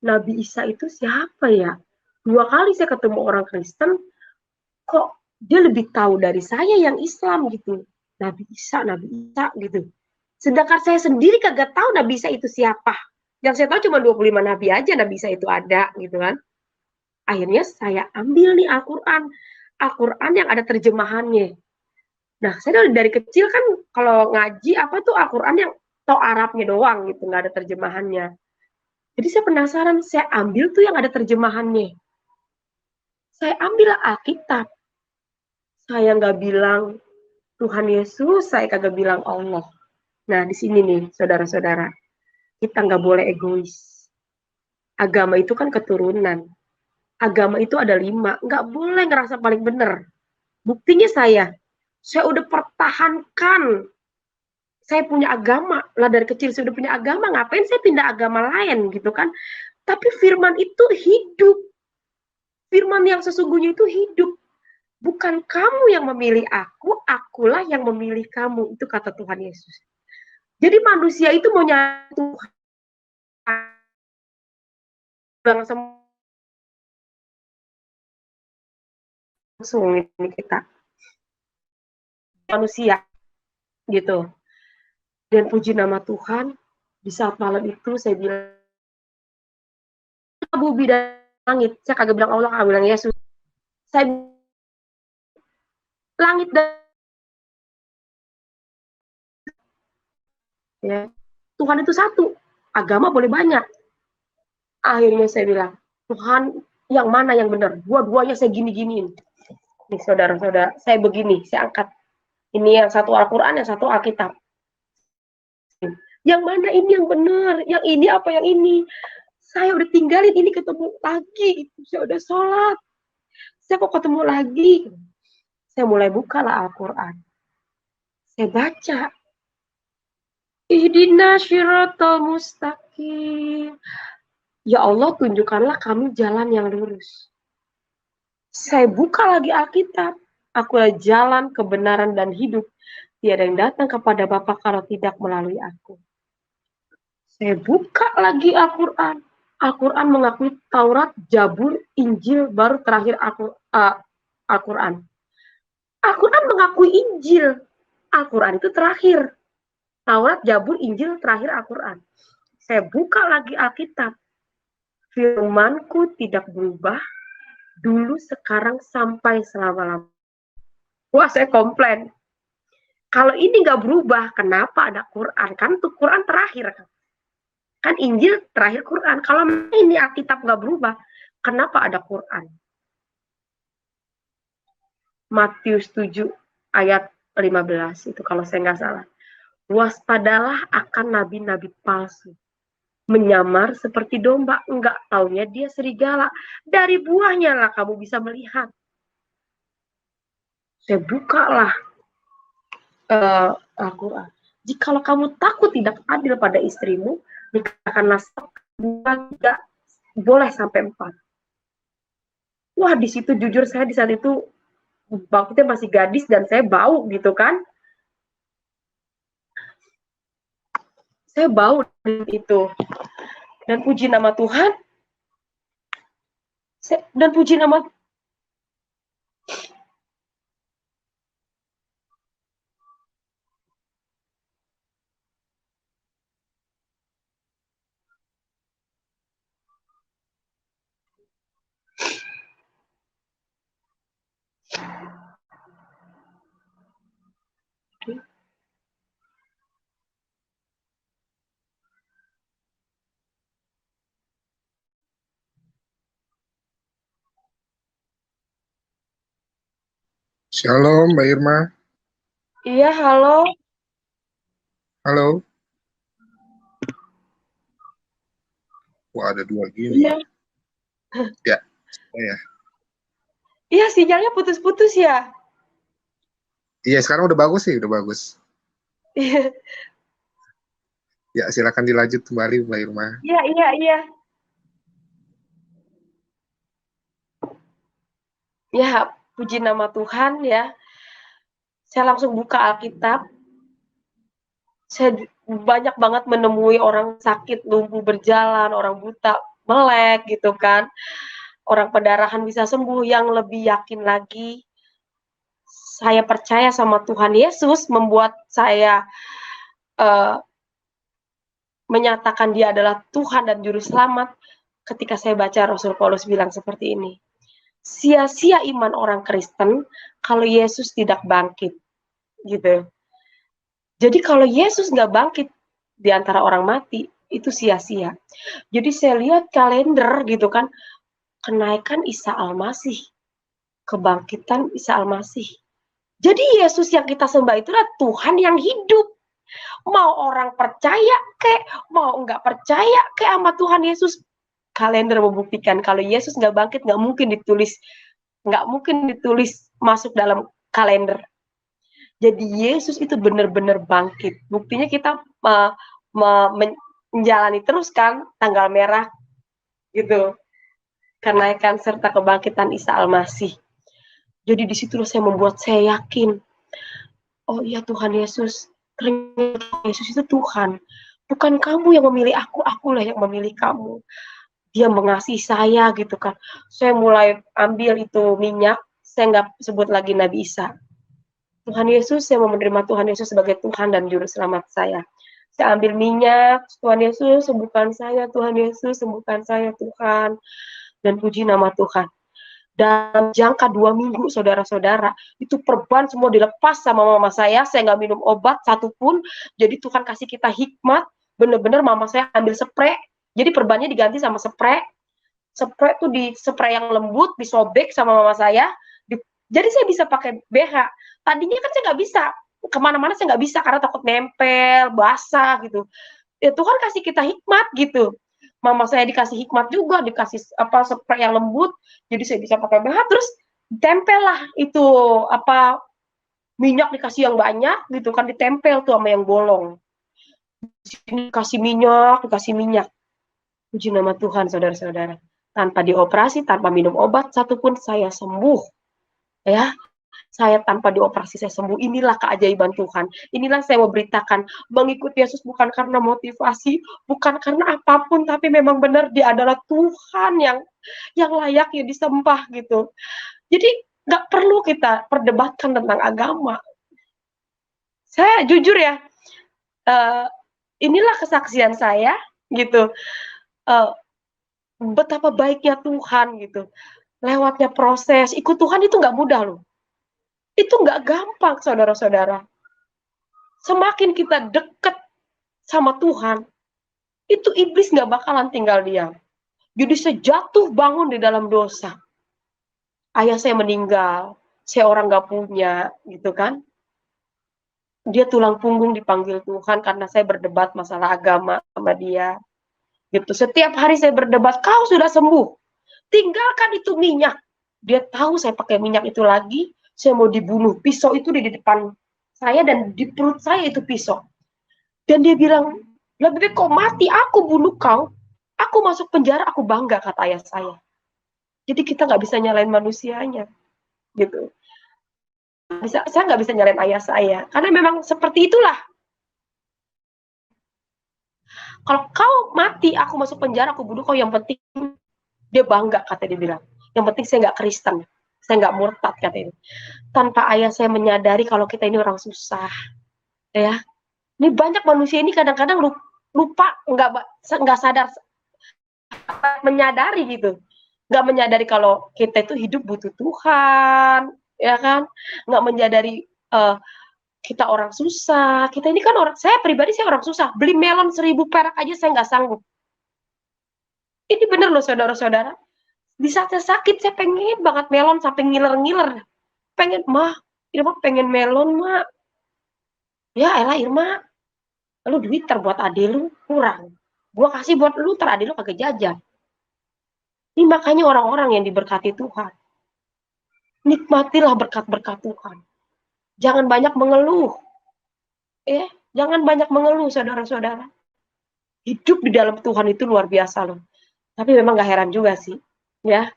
S1: Nabi Isa itu siapa ya? 2 kali saya ketemu orang Kristen, kok dia lebih tahu dari saya yang Islam gitu. Nabi Isa gitu. Sedangkan saya sendiri kagak tahu Nabi Isa itu siapa. Yang saya tahu cuma 25 nabi aja Nabi Isa itu ada gitu kan. Akhirnya saya ambil nih Al-Quran. Al-Quran yang ada terjemahannya. Nah, saya dari kecil kan kalau ngaji apa tuh Al-Quran yang tau Arabnya doang gitu, nggak ada terjemahannya. Jadi saya penasaran, saya ambil tuh yang ada terjemahannya. Saya ambil Alkitab. Saya nggak bilang Tuhan Yesus, saya kagak bilang Allah. Nah, di sini nih, saudara-saudara, kita nggak boleh egois. Agama itu kan keturunan. Agama itu ada 5, nggak boleh ngerasa paling benar. Buktinya saya udah pertahankan. Saya punya agama, lah dari kecil saya udah punya agama, ngapain saya pindah agama lain gitu kan. Tapi firman itu hidup. Firman yang sesungguhnya itu hidup. Bukan kamu yang memilih aku, akulah yang memilih kamu. Itu kata Tuhan Yesus. Jadi manusia itu mau nyari Tuhan. Langsung ini kita. Manusia gitu. Dan puji nama Tuhan, di saat malam itu saya bilang, bumi dan langit. Saya kagak bilang Allah, kagak bilang Yesus. Saya langit dan ya. Tuhan itu satu, agama boleh banyak. Akhirnya saya bilang, Tuhan yang mana yang benar? Dua-duanya saya gini-giniin. Nih saudara-saudara, saya begini, saya angkat. Ini yang satu Al-Quran, yang satu Alkitab. Yang mana ini yang benar? Yang ini apa yang ini? Saya udah tinggalin ini ketemu lagi. Saya udah sholat. Saya kok ketemu lagi? Saya mulai bukalah Al-Quran. Saya baca. Ihdinas syiratal mustaqim. Ya Allah, tunjukkanlah kami jalan yang lurus. Saya buka lagi Alkitab. Akulah jalan, kebenaran, dan hidup. Tiada yang datang kepada Bapa kalau tidak melalui aku. Saya buka lagi Al-Quran. Al-Quran mengakui Taurat, Zabur, Injil, baru terakhir Al-Quran. Al-Quran mengakui Injil. Al-Quran itu terakhir. Taurat, Zabur, Injil, terakhir Al-Quran. Saya buka lagi Alkitab. Firmanku tidak berubah, dulu, sekarang, sampai selama-lamanya. Wah, saya komplain. Kalau ini nggak berubah, kenapa ada Quran? Kan tuh Quran terakhir. Kan Injil terakhir Quran. Kalau ini Alkitab nggak berubah, kenapa ada Quran? Matius 7 ayat 15 itu kalau saya nggak salah. Waspadalah akan nabi-nabi palsu. Menyamar seperti domba, enggak taunya dia serigala. Dari buahnya lah kamu bisa melihat. Saya bukalah Al-Quran. Jikalau kamu takut tidak adil pada istrimu, nikahkanlah 2, 3, boleh sampai 4. Wah, di situ jujur saya di saat itu waktu masih gadis dan saya bau gitu kan. Saya bau itu. Dan puji nama Tuhan, dan puji nama
S2: Shalom, Mbak Irma.
S1: Iya, halo.
S2: Halo. Wah, ada dua gini.
S1: Iya.
S2: Ya, saya.
S1: Iya, sinyalnya putus-putus ya.
S2: Iya, sekarang udah bagus sih, udah bagus.
S1: Iya,
S2: Ya, silakan dilanjut kembali, Mbak Irma.
S1: iya, iya, iya. Ya, puji nama Tuhan ya. Saya langsung buka Alkitab. Saya banyak banget menemui orang sakit, lumpuh berjalan, orang buta melek gitu kan. Orang pendarahan bisa sembuh. Yang lebih yakin lagi, saya percaya sama Tuhan Yesus membuat saya uh, menyatakan dia adalah Tuhan dan Juru Selamat ketika saya baca Rasul Paulus bilang seperti ini. Sia-sia iman orang Kristen kalau Yesus tidak bangkit. Gitu. Jadi kalau Yesus nggak bangkit di antara orang mati, itu sia-sia. Jadi saya lihat kalender gitu kan, kenaikan Isa Al-Masih, kebangkitan Isa Al-Masih. Jadi Yesus yang kita sembah itu adalah Tuhan yang hidup. Mau orang percaya kek, mau nggak percaya kek sama Tuhan Yesus, kalender membuktikan kalau Yesus nggak bangkit nggak mungkin ditulis masuk dalam kalender. Jadi Yesus itu benar-benar bangkit. Buktinya kita menjalani terus kan tanggal merah gitu, kenaikan serta kebangkitan Isa Al-Masih. Jadi di situ membuat saya yakin, oh iya Tuhan Yesus, ternyata Yesus itu Tuhan. Bukan kamu yang memilih aku, akulah yang memilih kamu. Dia mengasihi saya gitu kan. Saya mulai ambil itu minyak, saya nggak sebut lagi Nabi Isa. Tuhan Yesus, saya mau menerima Tuhan Yesus sebagai Tuhan dan Juru Selamat saya. Saya ambil minyak, Tuhan Yesus, sembuhkan saya, Tuhan Yesus, sembuhkan saya, Tuhan. Dan puji nama Tuhan. Dalam jangka 2 minggu, saudara-saudara, itu perban semua dilepas sama mama saya nggak minum obat satupun, jadi Tuhan kasih kita hikmat, bener-bener mama saya ambil spray, jadi perbannya diganti sama spray tuh di spray yang lembut, disobek sama mama saya, jadi saya bisa pakai BH. Tadinya kan saya nggak bisa, kemana-mana saya nggak bisa karena takut nempel, basah gitu. Ya Tuhan kasih kita hikmat gitu. Mama saya dikasih hikmat juga, dikasih spray yang lembut, jadi saya bisa pakai BH, terus tempel lah itu minyak dikasih yang banyak gitu kan, ditempel tuh sama yang bolong. Di sini dikasih minyak. Puji nama Tuhan, saudara-saudara. Tanpa dioperasi, tanpa minum obat satupun saya sembuh. Ya, saya tanpa dioperasi saya sembuh. Inilah keajaiban Tuhan. Inilah saya mau beritakan, mengikuti Yesus bukan karena motivasi, bukan karena apapun, tapi memang benar dia adalah Tuhan yang layak ya disembah gitu. Jadi nggak perlu kita perdebatkan tentang agama. Saya jujur ya, inilah kesaksian saya gitu. Betapa baiknya Tuhan gitu. Lewatnya proses, ikut Tuhan itu nggak mudah loh. Itu nggak gampang, saudara-saudara. Semakin kita dekat sama Tuhan, itu iblis nggak bakalan tinggal diam. Jadi saya jatuh bangun di dalam dosa. Ayah saya meninggal, saya orang nggak punya, gitu kan. Dia tulang punggung dipanggil Tuhan karena saya berdebat masalah agama sama dia. Gitu. Setiap hari saya berdebat, kau sudah sembuh. Tinggalkan itu minyak. Dia tahu saya pakai minyak itu lagi, saya mau dibunuh. Pisau itu di depan saya dan di perut saya itu pisau. Dan dia bilang, lebih baik kau mati, aku bunuh kau. Aku masuk penjara, aku bangga, kata ayah saya. Jadi kita nggak bisa nyalain manusianya. Gitu. Saya nggak bisa nyalain ayah saya. Karena memang seperti itulah. Kalau kau mati, aku masuk penjara, aku bunuh kau, yang penting dia bangga, kata dia bilang. Yang penting saya nggak Kristen, saya nggak murtad, kata dia. Tanpa ayah saya menyadari kalau kita ini orang susah, ya. Ini banyak manusia ini kadang-kadang lupa, nggak sadar, menyadari gitu, nggak menyadari kalau kita itu hidup butuh Tuhan, ya kan? Nggak menyadari kita orang susah. Kita ini kan orang, saya pribadi saya orang susah. Beli melon 1.000 perak aja saya nggak sanggup. Ini bener loh saudara-saudara. Di saat saya sakit, saya pengen banget melon sampai ngiler-ngiler. Pengen, mah, Irma pengen melon, mak. Ya elah Irma, lu duit terbuat adil lu kurang. Gua kasih buat lu, adil lu kagak jajan. Ini makanya orang-orang yang diberkati Tuhan. Nikmatilah berkat-berkat Tuhan. Jangan banyak mengeluh. Jangan banyak mengeluh, saudara-saudara. Hidup di dalam Tuhan itu luar biasa loh. Tapi memang gak heran juga sih. Ya,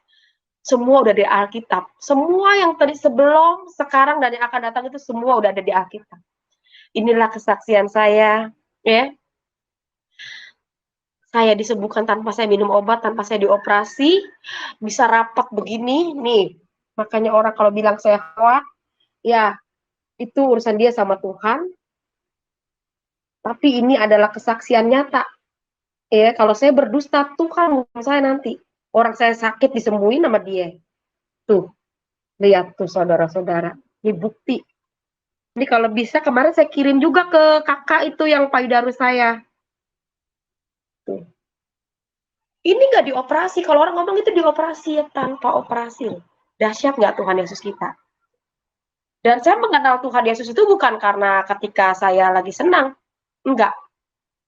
S1: semua udah di Alkitab. Semua yang tadi sebelum, sekarang, dan yang akan datang itu semua udah ada di Alkitab. Inilah kesaksian saya. Ya, saya disembuhkan tanpa saya minum obat, tanpa saya dioperasi, bisa rapat begini, nih. Makanya orang kalau bilang saya kuat, ya itu urusan dia sama Tuhan. Tapi ini adalah kesaksian nyata. Ya, kalau saya berdusta, Tuhan hukum saya nanti. Orang saya sakit disembuhin sama dia. Tuh, lihat tuh saudara-saudara. Ini bukti. Ini kalau bisa kemarin saya kirim juga ke kakak itu yang payudara saya. Tuh. Ini nggak dioperasi. Kalau orang ngomong itu dioperasi ya, tanpa operasi. Dahsyat nggak Tuhan Yesus kita? Dan saya mengenal Tuhan Yesus itu bukan karena ketika saya lagi senang. Enggak.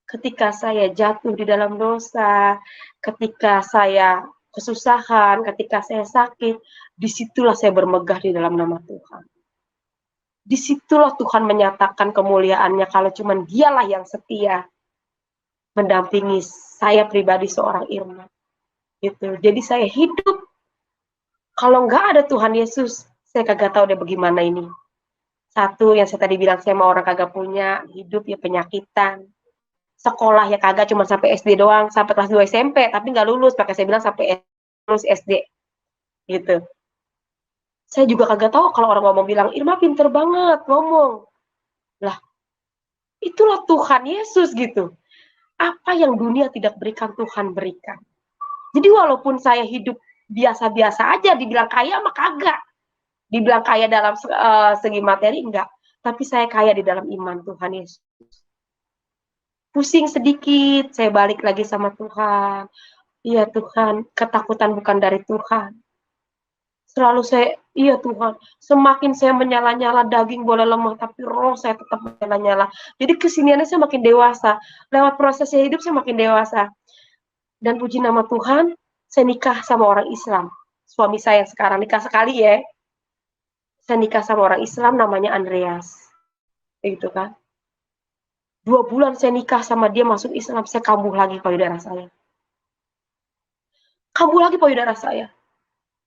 S1: Ketika saya jatuh di dalam dosa, ketika saya kesusahan, ketika saya sakit, disitulah saya bermegah di dalam nama Tuhan. Disitulah Tuhan menyatakan kemuliaannya kalau cuma dialah yang setia mendampingi saya pribadi seorang Irma. Gitu. Jadi saya hidup, kalau nggak ada Tuhan Yesus, saya kagak tahu deh bagaimana ini. Satu, yang saya tadi bilang, saya mau orang kagak punya, hidup ya penyakitan. Sekolah ya kagak, cuma sampai SD doang, sampai kelas 2 SMP, tapi nggak lulus, pakai saya bilang sampai lulus SD. Gitu. Saya juga kagak tahu kalau orang ngomong bilang, Irma pinter banget ngomong. Lah, itulah Tuhan Yesus gitu. Apa yang dunia tidak berikan, Tuhan berikan. Jadi walaupun saya hidup biasa-biasa aja, dibilang kaya mah kagak. Dibilang kaya dalam segi materi enggak. Tapi saya kaya di dalam iman Tuhan Yesus. Pusing sedikit, saya balik lagi sama Tuhan. Iya Tuhan, ketakutan bukan dari Tuhan. Selalu saya, iya Tuhan, semakin saya menyala-nyala, daging boleh lemah, tapi roh saya tetap menyala-nyala. Jadi kesiniannya saya makin dewasa. Lewat prosesnya hidup saya makin dewasa. Dan puji nama Tuhan, saya nikah sama orang Islam. Suami saya yang sekarang nikah sekali ya. Saya nikah sama orang Islam namanya Andreas. Gitu kan. 2 bulan saya nikah sama dia, masuk Islam, saya kambuh lagi payudara saya. Kambuh lagi payudara saya.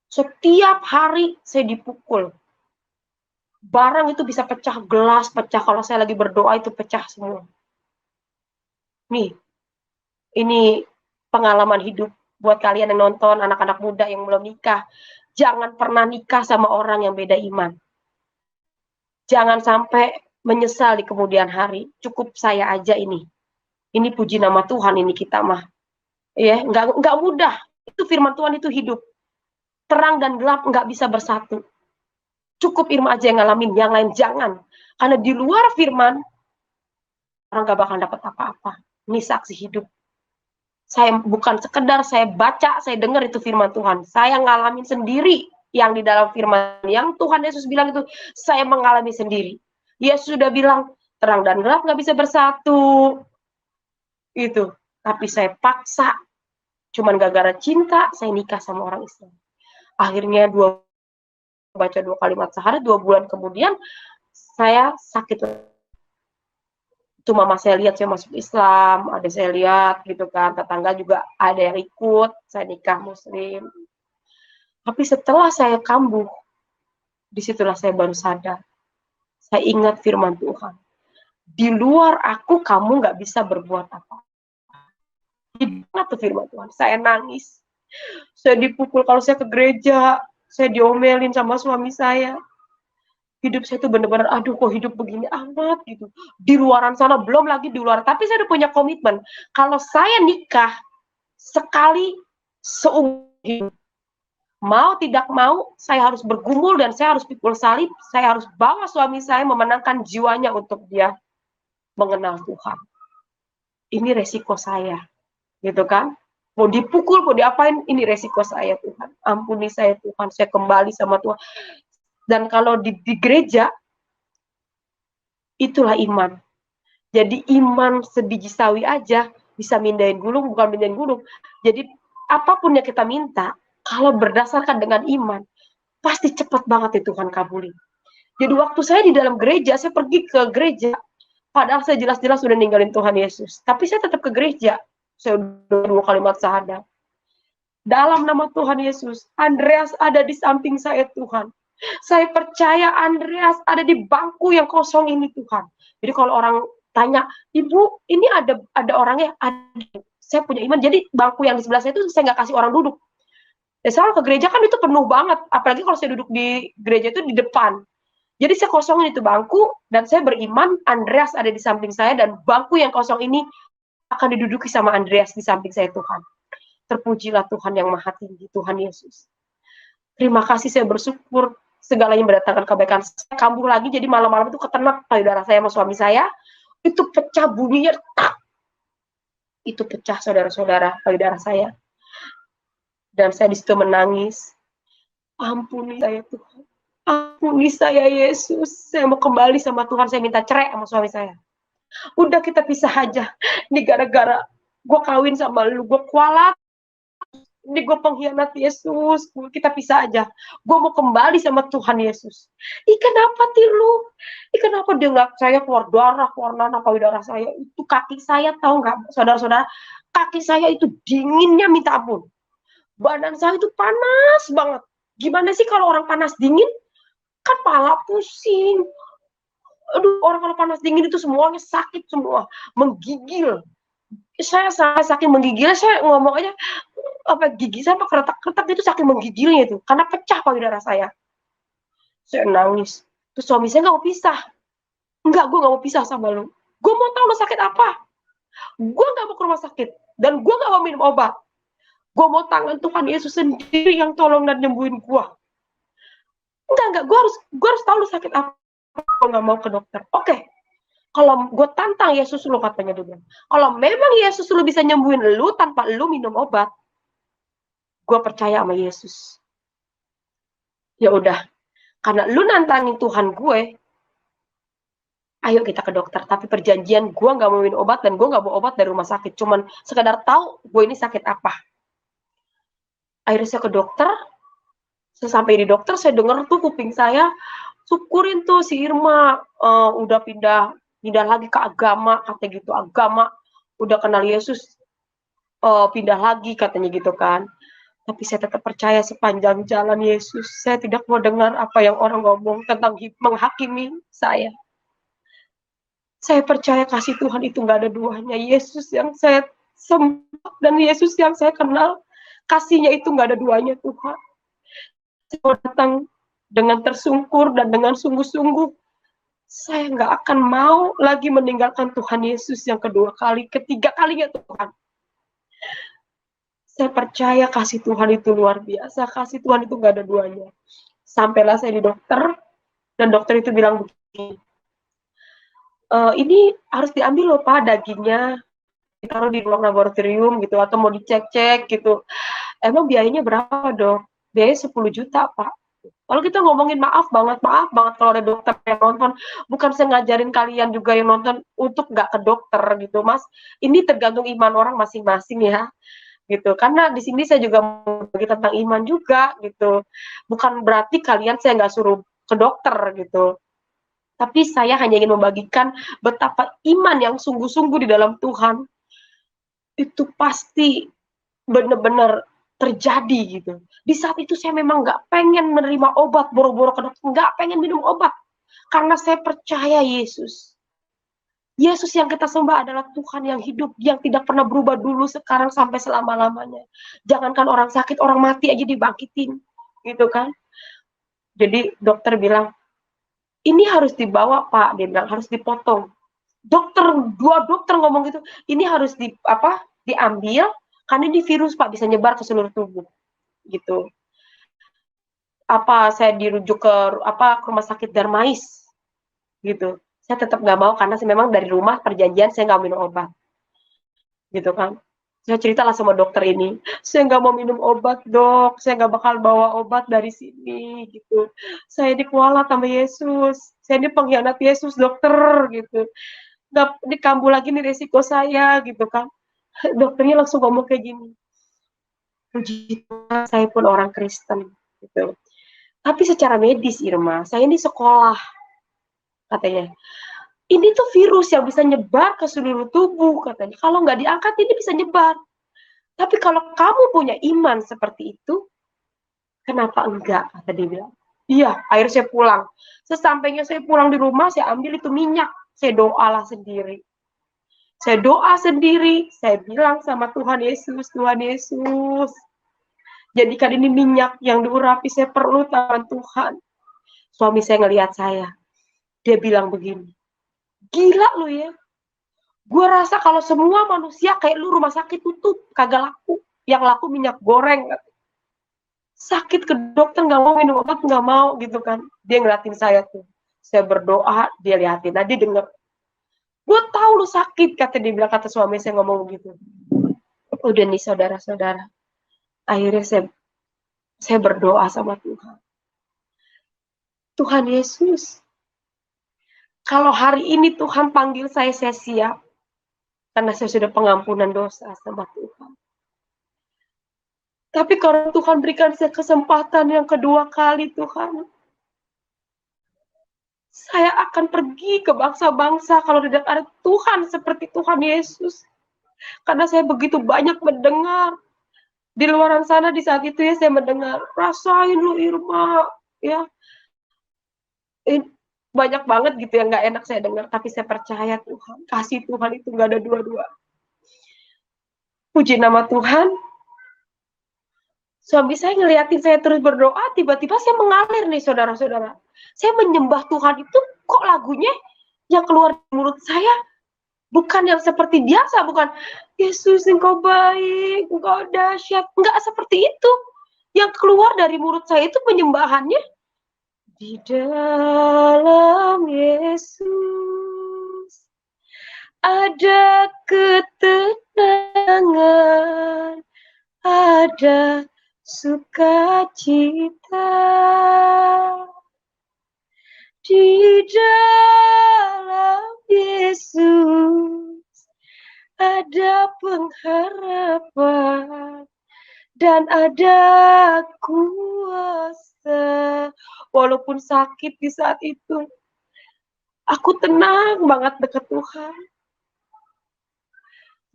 S1: Setiap hari saya dipukul. Barang itu bisa pecah, gelas pecah. Kalau saya lagi berdoa itu pecah semua. Nih, ini pengalaman hidup buat kalian yang nonton, anak-anak muda yang belum nikah. Jangan pernah nikah sama orang yang beda iman. Jangan sampai menyesal di kemudian hari. Cukup saya aja ini. Ini puji nama Tuhan, ini kita mah. Ya, nggak mudah. Itu firman Tuhan itu hidup. Terang dan gelap nggak bisa bersatu. Cukup Irma aja yang ngalamin, yang lain jangan. Karena di luar firman, orang nggak bakal dapat apa-apa. Ini saksi hidup. Saya bukan sekedar saya baca, saya dengar itu firman Tuhan. Saya ngalamin sendiri yang di dalam firman. Yang Tuhan Yesus bilang itu, saya mengalami sendiri. Yesus sudah bilang, terang dan gelap nggak bisa bersatu. Itu. Tapi saya paksa. Cuman gara-gara cinta, saya nikah sama orang Islam. Akhirnya baca 2 kalimat sehari, 2 bulan kemudian saya sakit. Itu mama saya lihat saya masuk Islam, ada saya lihat gitu kan, tetangga juga ada yang ikut, saya nikah Muslim. Tapi setelah saya kambuh, disitulah saya baru sadar. Saya ingat firman Tuhan. Di luar aku, kamu nggak bisa berbuat apa. tuh firman Tuhan. Saya nangis. Saya dipukul kalau saya ke gereja. Saya diomelin sama suami saya. Hidup saya tuh bener-bener, aduh kok hidup begini amat gitu. Di luaran sana, belum lagi di luar. Tapi saya udah punya komitmen. Kalau saya nikah, sekali seumur hidup. Mau tidak mau, saya harus bergumul dan saya harus pikul salib. Saya harus bawa suami saya memenangkan jiwanya untuk dia mengenal Tuhan. Ini resiko saya. Gitu kan? Mau dipukul, mau diapain, ini resiko saya Tuhan. Ampuni saya Tuhan, saya kembali sama Tuhan. Dan kalau di gereja, itulah iman. Jadi iman sebiji sawi aja bisa mindahin gunung, bukan mindahin gunung. Jadi apapun yang kita minta, kalau berdasarkan dengan iman, pasti cepat banget itu Tuhan kabulin. Jadi waktu saya di dalam gereja, saya pergi ke gereja, padahal saya jelas-jelas sudah ninggalin Tuhan Yesus. Tapi saya tetap ke gereja. Saya udah 2 kalimat syahadat. Dalam nama Tuhan Yesus, Andreas ada di samping saya Tuhan. Saya percaya Andreas ada di bangku yang kosong ini Tuhan. Jadi kalau orang tanya, Ibu, ini ada orangnya? Ada. Saya punya iman. Jadi bangku yang di sebelah saya itu saya nggak kasih orang duduk. Ya, soalnya ke gereja kan itu penuh banget. Apalagi kalau saya duduk di gereja itu di depan. Jadi saya kosongin itu bangku dan saya beriman Andreas ada di samping saya dan bangku yang kosong ini akan diduduki sama Andreas di samping saya Tuhan. Terpujilah Tuhan yang maha tinggi, Tuhan Yesus. Terima kasih, saya bersyukur segalanya mendatangkan kebaikan. Saya kambuh lagi, jadi malam-malam itu ketenak payudara saya sama suami saya. Itu pecah bunyinya, tak. Itu pecah saudara-saudara payudara saya. Dan saya di situ menangis. Ampuni saya Tuhan. Ampuni saya Yesus. Saya mau kembali sama Tuhan, saya minta cerai sama suami saya. Udah kita pisah aja. Ini gara-gara gue kawin sama lu, gue kualat. Ini gue pengkhianat Yesus, kita pisah aja. Gue mau kembali sama Tuhan Yesus. Kenapa lu? Kenapa dia nggak, saya keluar darah, keluar nanah payudara saya. Itu kaki saya, tahu nggak, saudara-saudara? Kaki saya itu dinginnya minta ampun. Badan saya itu panas banget. Gimana sih kalau orang panas dingin? Kan pala pusing. Aduh, orang kalau panas dingin itu semuanya sakit semua, menggigil. Saya saking menggigilnya, saya ngomong aja, gigi saya keretak-keretak itu saking menggigilnya itu, karena pecah payudara saya. Saya nangis. Terus suami saya nggak mau pisah. Enggak, gue nggak mau pisah sama lu. Gue mau tahu lu sakit apa. Gue nggak mau ke rumah sakit. Dan gue nggak mau minum obat. Gue mau tangan Tuhan Yesus sendiri yang tolong dan nyembuhin gue. Enggak, gue harus tahu lu sakit apa. Gue nggak mau ke dokter. Oke. Kalau gue tantang Yesus lu, katanya dia. Kalau memang Yesus lu bisa nyembuhin lu tanpa lu minum obat, gue percaya sama Yesus. Ya udah, karena lu nantangin Tuhan gue, ayo kita ke dokter. Tapi perjanjian gue nggak mau minum obat dan gue nggak mau obat dari rumah sakit. Cuman sekedar tahu gue ini sakit apa. Akhirnya saya ke dokter. Sampai di dokter, saya dengar tuh kuping saya, syukurin tuh si Irma udah pindah lagi ke agama, katanya gitu. Agama udah kenal Yesus, pindah lagi katanya gitu kan. Tapi saya tetap percaya sepanjang jalan Yesus. Saya tidak mau dengar apa yang orang ngomong tentang menghakimi saya. Saya percaya kasih Tuhan itu nggak ada duanya. Yesus yang saya sembah dan Yesus yang saya kenal, kasihnya itu nggak ada duanya Tuhan. Saya datang dengan tersungkur dan dengan sungguh-sungguh. Saya nggak akan mau lagi meninggalkan Tuhan Yesus yang kedua kali, ketiga kalinya Tuhan. Saya percaya kasih Tuhan itu luar biasa. Kasih Tuhan itu nggak ada duanya. Sampailah saya di dokter, dan dokter itu bilang begini, ini harus diambil loh Pak dagingnya, ditaruh di ruang laboratorium gitu, atau mau dicek-cek gitu. Emang biayanya berapa dok? Biayanya 10 juta Pak. Kalau kita ngomongin maaf banget kalau ada dokter yang nonton, bukan saya ngajarin kalian juga yang nonton untuk nggak ke dokter gitu Mas. Ini tergantung iman orang masing-masing ya. Gitu. Karena di sini saya juga berbagi tentang iman juga gitu. Bukan berarti kalian saya nggak suruh ke dokter gitu. Tapi saya hanya ingin membagikan betapa iman yang sungguh-sungguh di dalam Tuhan itu pasti benar-benar terjadi gitu. Di saat itu saya memang nggak pengen menerima obat, boro-boro ke dokter, nggak pengen minum obat. Karena saya percaya Yesus. Yesus yang kita sembah adalah Tuhan yang hidup, yang tidak pernah berubah dulu, sekarang, sampai selama-lamanya. Jangankan orang sakit, orang mati aja dibangkitin, gitu kan. Jadi dokter bilang, ini harus dibawa Pak, dia bilang harus dipotong. Dua dokter ngomong gitu, ini harus diambil, karena ini virus Pak, bisa nyebar ke seluruh tubuh, gitu. Saya dirujuk ke rumah sakit Darmais, gitu. Saya tetap nggak mau karena memang dari rumah perjanjian saya nggak minum obat, gitu kan. Saya ceritalah sama dokter ini, saya nggak mau minum obat dok, saya nggak bakal bawa obat dari sini, gitu. Saya dikualat sama Yesus, saya ini pengkhianat Yesus dokter, gitu. Nggak dikambuh lagi nih resiko saya, gitu kan. Dokternya langsung ngomong kayak gini, puji Tuhan saya pun orang Kristen, gitu. Tapi secara medis Irma, saya ini sekolah, katanya. Ini tuh virus yang bisa nyebar ke seluruh tubuh, katanya. Kalau nggak diangkat, ini bisa nyebar. Tapi kalau kamu punya iman seperti itu, kenapa enggak? Kata dia bilang. Iya, akhirnya saya pulang. Sesampainya saya pulang di rumah, saya ambil itu minyak. Saya doalah sendiri. Saya doa sendiri. Saya bilang sama Tuhan Yesus, Tuhan Yesus, jadikan ini minyak yang diurapi, saya perlu tangan Tuhan. Suami saya ngelihat saya. Dia bilang begini, gila lu ya. Gue rasa kalau semua manusia kayak lu, rumah sakit tutup, kagak laku. Yang laku minyak goreng. Sakit ke dokter, nggak mau minum obat, nggak mau, gitu kan. Dia ngeliatin saya tuh. Saya berdoa, dia liatin. Nah, dia denger. Gue tahu lu sakit, kata dia bilang, kata suami saya ngomong begitu. Udah nih saudara-saudara. Akhirnya saya berdoa sama Tuhan. Tuhan Yesus, kalau hari ini Tuhan panggil saya siap. Karena saya sudah pengampunan dosa sama Tuhan. Tapi kalau Tuhan berikan saya kesempatan yang kedua kali, Tuhan, saya akan pergi ke bangsa-bangsa kalau tidak ada Tuhan seperti Tuhan Yesus. Karena saya begitu banyak mendengar. Di luaran sana di saat itu ya saya mendengar, rasain lu Irma, ya. Banyak banget gitu yang gak enak saya dengar. Tapi saya percaya Tuhan, kasih Tuhan itu gak ada dua-dua. Puji nama Tuhan. Suami saya ngeliatin saya terus berdoa, tiba-tiba saya mengalir nih saudara-saudara. Saya menyembah Tuhan itu, kok lagunya yang keluar dari mulut saya bukan yang seperti biasa, bukan Yesus engkau baik, engkau dahsyat, enggak seperti itu. Yang keluar dari mulut saya itu penyembahannya, di dalam Yesus ada ketenangan, ada sukacita, di dalam Yesus ada pengharapan dan ada kuasa. Walaupun sakit di saat itu, aku tenang banget dekat Tuhan.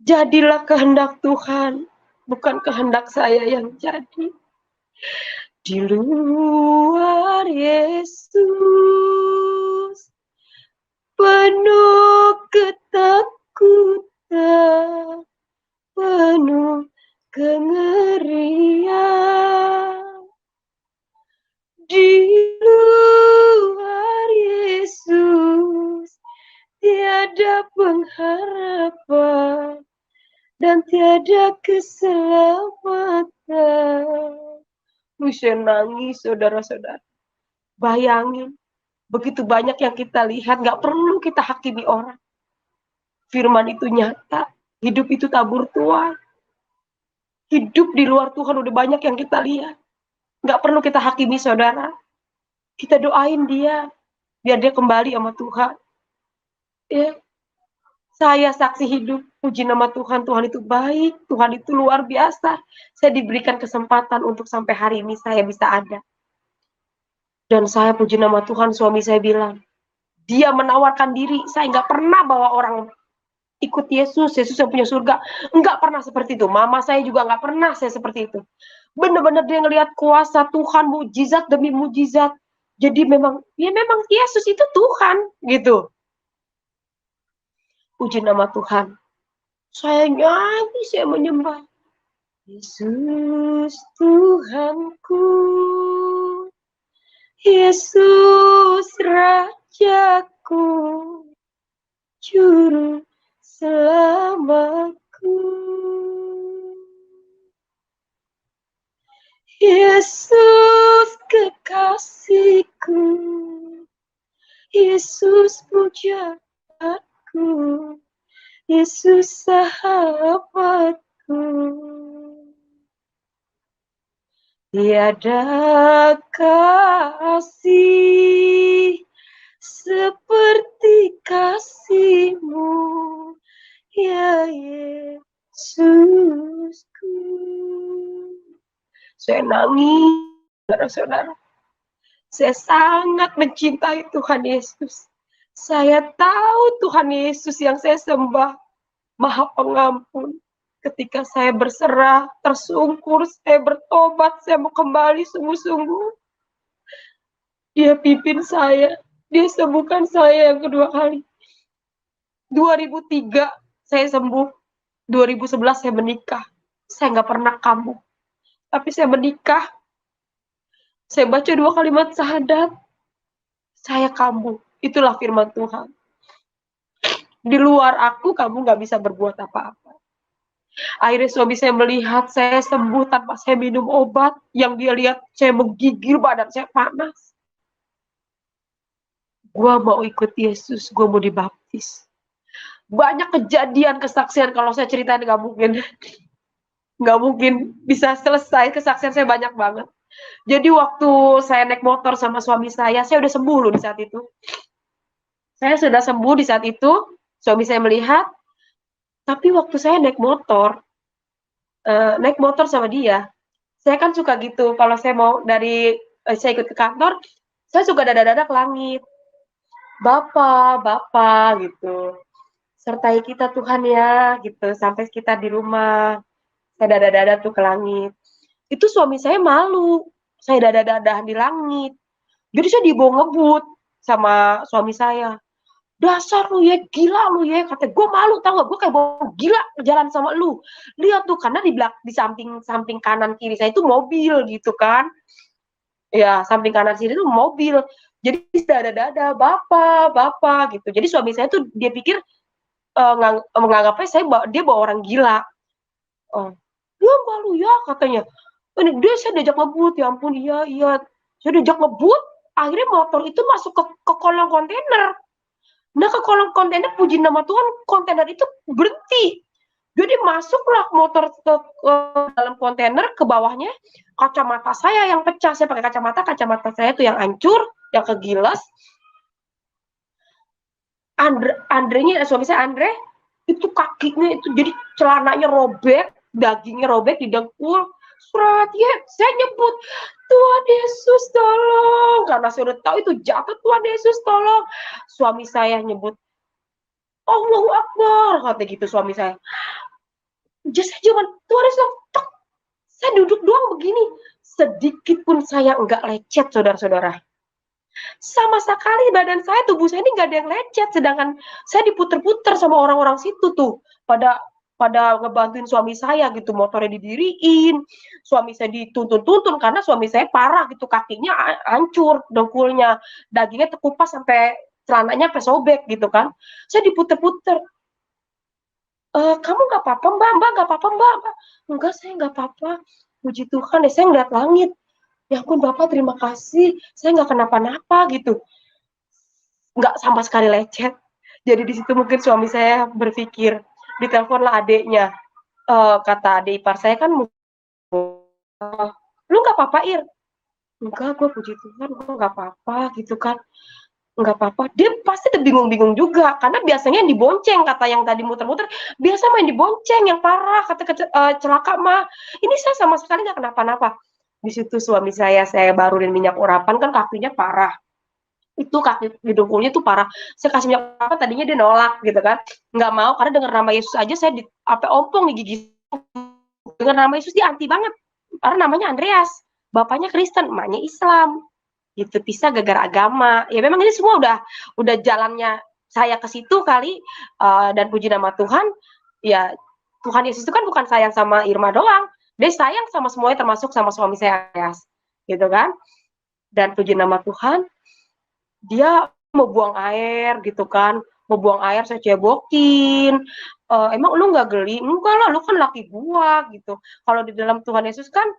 S1: Jadilah kehendak Tuhan, bukan kehendak saya yang jadi. Di luar Yesus penuh ketakutan, penuh kengerian. Di luar Yesus tiada pengharapan dan tiada keselamatan. Saya nangis, saudara-saudara. Bayangin, begitu banyak yang kita lihat, gak perlu kita hakimi orang. Firman itu nyata, hidup itu tabur tuai. Hidup di luar Tuhan udah banyak yang kita lihat. Gak perlu kita hakimi saudara. Kita doain dia, biar dia kembali sama Tuhan. Ya. Saya saksi hidup, puji nama Tuhan, Tuhan itu baik, Tuhan itu luar biasa. Saya diberikan kesempatan untuk sampai hari ini saya bisa ada. Dan saya puji nama Tuhan, suami saya bilang, dia menawarkan diri, saya nggak pernah bawa orang ikut Yesus, Yesus yang punya surga. Nggak pernah seperti itu. Mama saya juga nggak pernah saya seperti itu. Benar-benar dia ngelihat kuasa Tuhan, mujizat demi mujizat. Jadi memang Yesus itu Tuhan, gitu. Puji nama Tuhan. Saya nyanyi, saya menyembah. Yesus Tuhanku, Yesus Rajaku, Juru Selamatku. Yesus kekasihku, Yesus pujaanku, Yesus sahabatku. Tiada kasih seperti kasih-Mu, ya Yesusku. Saya nangis, saudara-saudara. Saya sangat mencintai Tuhan Yesus. Saya tahu Tuhan Yesus yang saya sembah Maha Pengampun. Ketika saya berserah, tersungkur, saya bertobat, saya mau kembali sungguh-sungguh. Dia pimpin saya, dia sembuhkan saya yang kedua kali. 2003 saya sembuh, 2011 saya menikah. Saya nggak pernah kambuh. Tapi saya menikah, saya baca 2 kalimat syahadat, saya kambuh. Itulah firman Tuhan. Di luar aku, kamu nggak bisa berbuat apa-apa. Akhirnya suami saya melihat saya sembuh tanpa saya minum obat. Yang dia lihat saya menggigil, badan saya panas. Gua mau ikut Yesus, gua mau dibaptis. Banyak kejadian, kesaksian, kalau saya ceritain nggak mungkin bisa selesai. Kesaksian saya banyak banget. Jadi waktu saya naik motor sama suami saya udah sembuh loh di saat itu. Saya sudah sembuh di saat itu, suami saya melihat. Tapi waktu saya naik motor sama dia, saya kan suka gitu, kalau saya mau saya ikut ke kantor, saya suka dada-dada ke langit. Bapak, gitu. Sertai kita Tuhan ya, gitu. Sampai kita di rumah, saya dada-dada tuh ke langit. Itu suami saya malu, saya dada-dadahan di langit. Jadi saya dibawa ngebut sama suami saya. Dasar lu ya, gila lu ya, kata gue malu, tau gak, gue kayak bawa gila jalan sama lu. Lihat tuh, karena di samping kanan kiri saya itu mobil gitu kan. Ya, samping kanan kiri itu mobil. Jadi dada-dada, bapak gitu. Jadi suami saya tuh dia pikir menganggapnya dia bawa orang gila. Dia malu ya katanya. Dia saya diajak ngebut, ya ampun, iya. Saya diajak ngebut, akhirnya motor itu masuk ke kolong kontainer. Nah, ke kolong kontainer, puji nama Tuhan, kontainer itu berhenti. Jadi masuklah motor ke dalam kontainer, ke bawahnya kacamata saya yang pecah. Saya pakai kacamata saya itu yang hancur, yang kegilas. Andrenya, suami saya Andre, itu kakinya itu jadi celananya robek, dagingnya robek di dengkul. Surat ya, saya nyebut, Tuhan Yesus tolong, karena saya udah tahu itu jatuh, Tuhan Yesus tolong. Suami saya nyebut, Allahu Akbar, kata gitu suami saya. Just cuman Tuhan Yesus, saya duduk doang begini, sedikit pun saya enggak lecet, saudara-saudara. Sama sekali badan saya, tubuh saya ini nggak ada yang lecet, sedangkan saya diputer-puter sama orang-orang situ tuh, pada ngebantuin suami saya gitu, motornya didiriin, suami saya dituntun karena suami saya parah gitu, kakinya hancur, dengkulnya, dagingnya terkupas sampai celananya sampai sobek gitu kan. Saya diputer-puter. Kamu nggak apa-apa mbak, nggak apa-apa mbak. Enggak, saya nggak apa-apa. Puji Tuhan, saya ngeliat langit. Ya ampun Bapak, terima kasih, saya nggak kenapa-napa gitu. Nggak sama sekali lecet. Jadi di situ mungkin suami saya berpikir, ditelepon lah adiknya. Kata adik ipar saya kan, lu nggak apa-apa Ir? Enggak, gue puji Tuhan, gue nggak apa-apa gitu kan. Nggak apa-apa. Dia pasti bingung-bingung juga, karena biasanya yang dibonceng, kata yang tadi muter-muter, biasa main dibonceng, yang parah, kata celaka mah. Ini saya sama sekali nggak kenapa-napa. Di situ suami saya baruin minyak urapan, kan kakinya parah. Itu kaki dengkulnya tuh parah. Saya kasih minyak urapan, tadinya dia nolak gitu kan. Nggak mau, karena dengar nama Yesus aja saya sampai ompong di gigi. Dengar nama Yesus dia anti banget. Karena namanya Andreas. Bapaknya Kristen, emaknya Islam. Gitu, pisah gara-gara agama. Ya memang ini semua udah jalannya saya ke situ kali, dan puji nama Tuhan, ya Tuhan Yesus itu kan bukan sayang sama Irma doang, dia sayang sama semuanya termasuk sama suami saya, gitu kan. Dan puji nama Tuhan, dia mau buang air gitu kan, mau buang air saya cebokin, emang lu nggak geli? Enggak lah, lu kan laki gua gitu. Kalau di dalam Tuhan Yesus kan,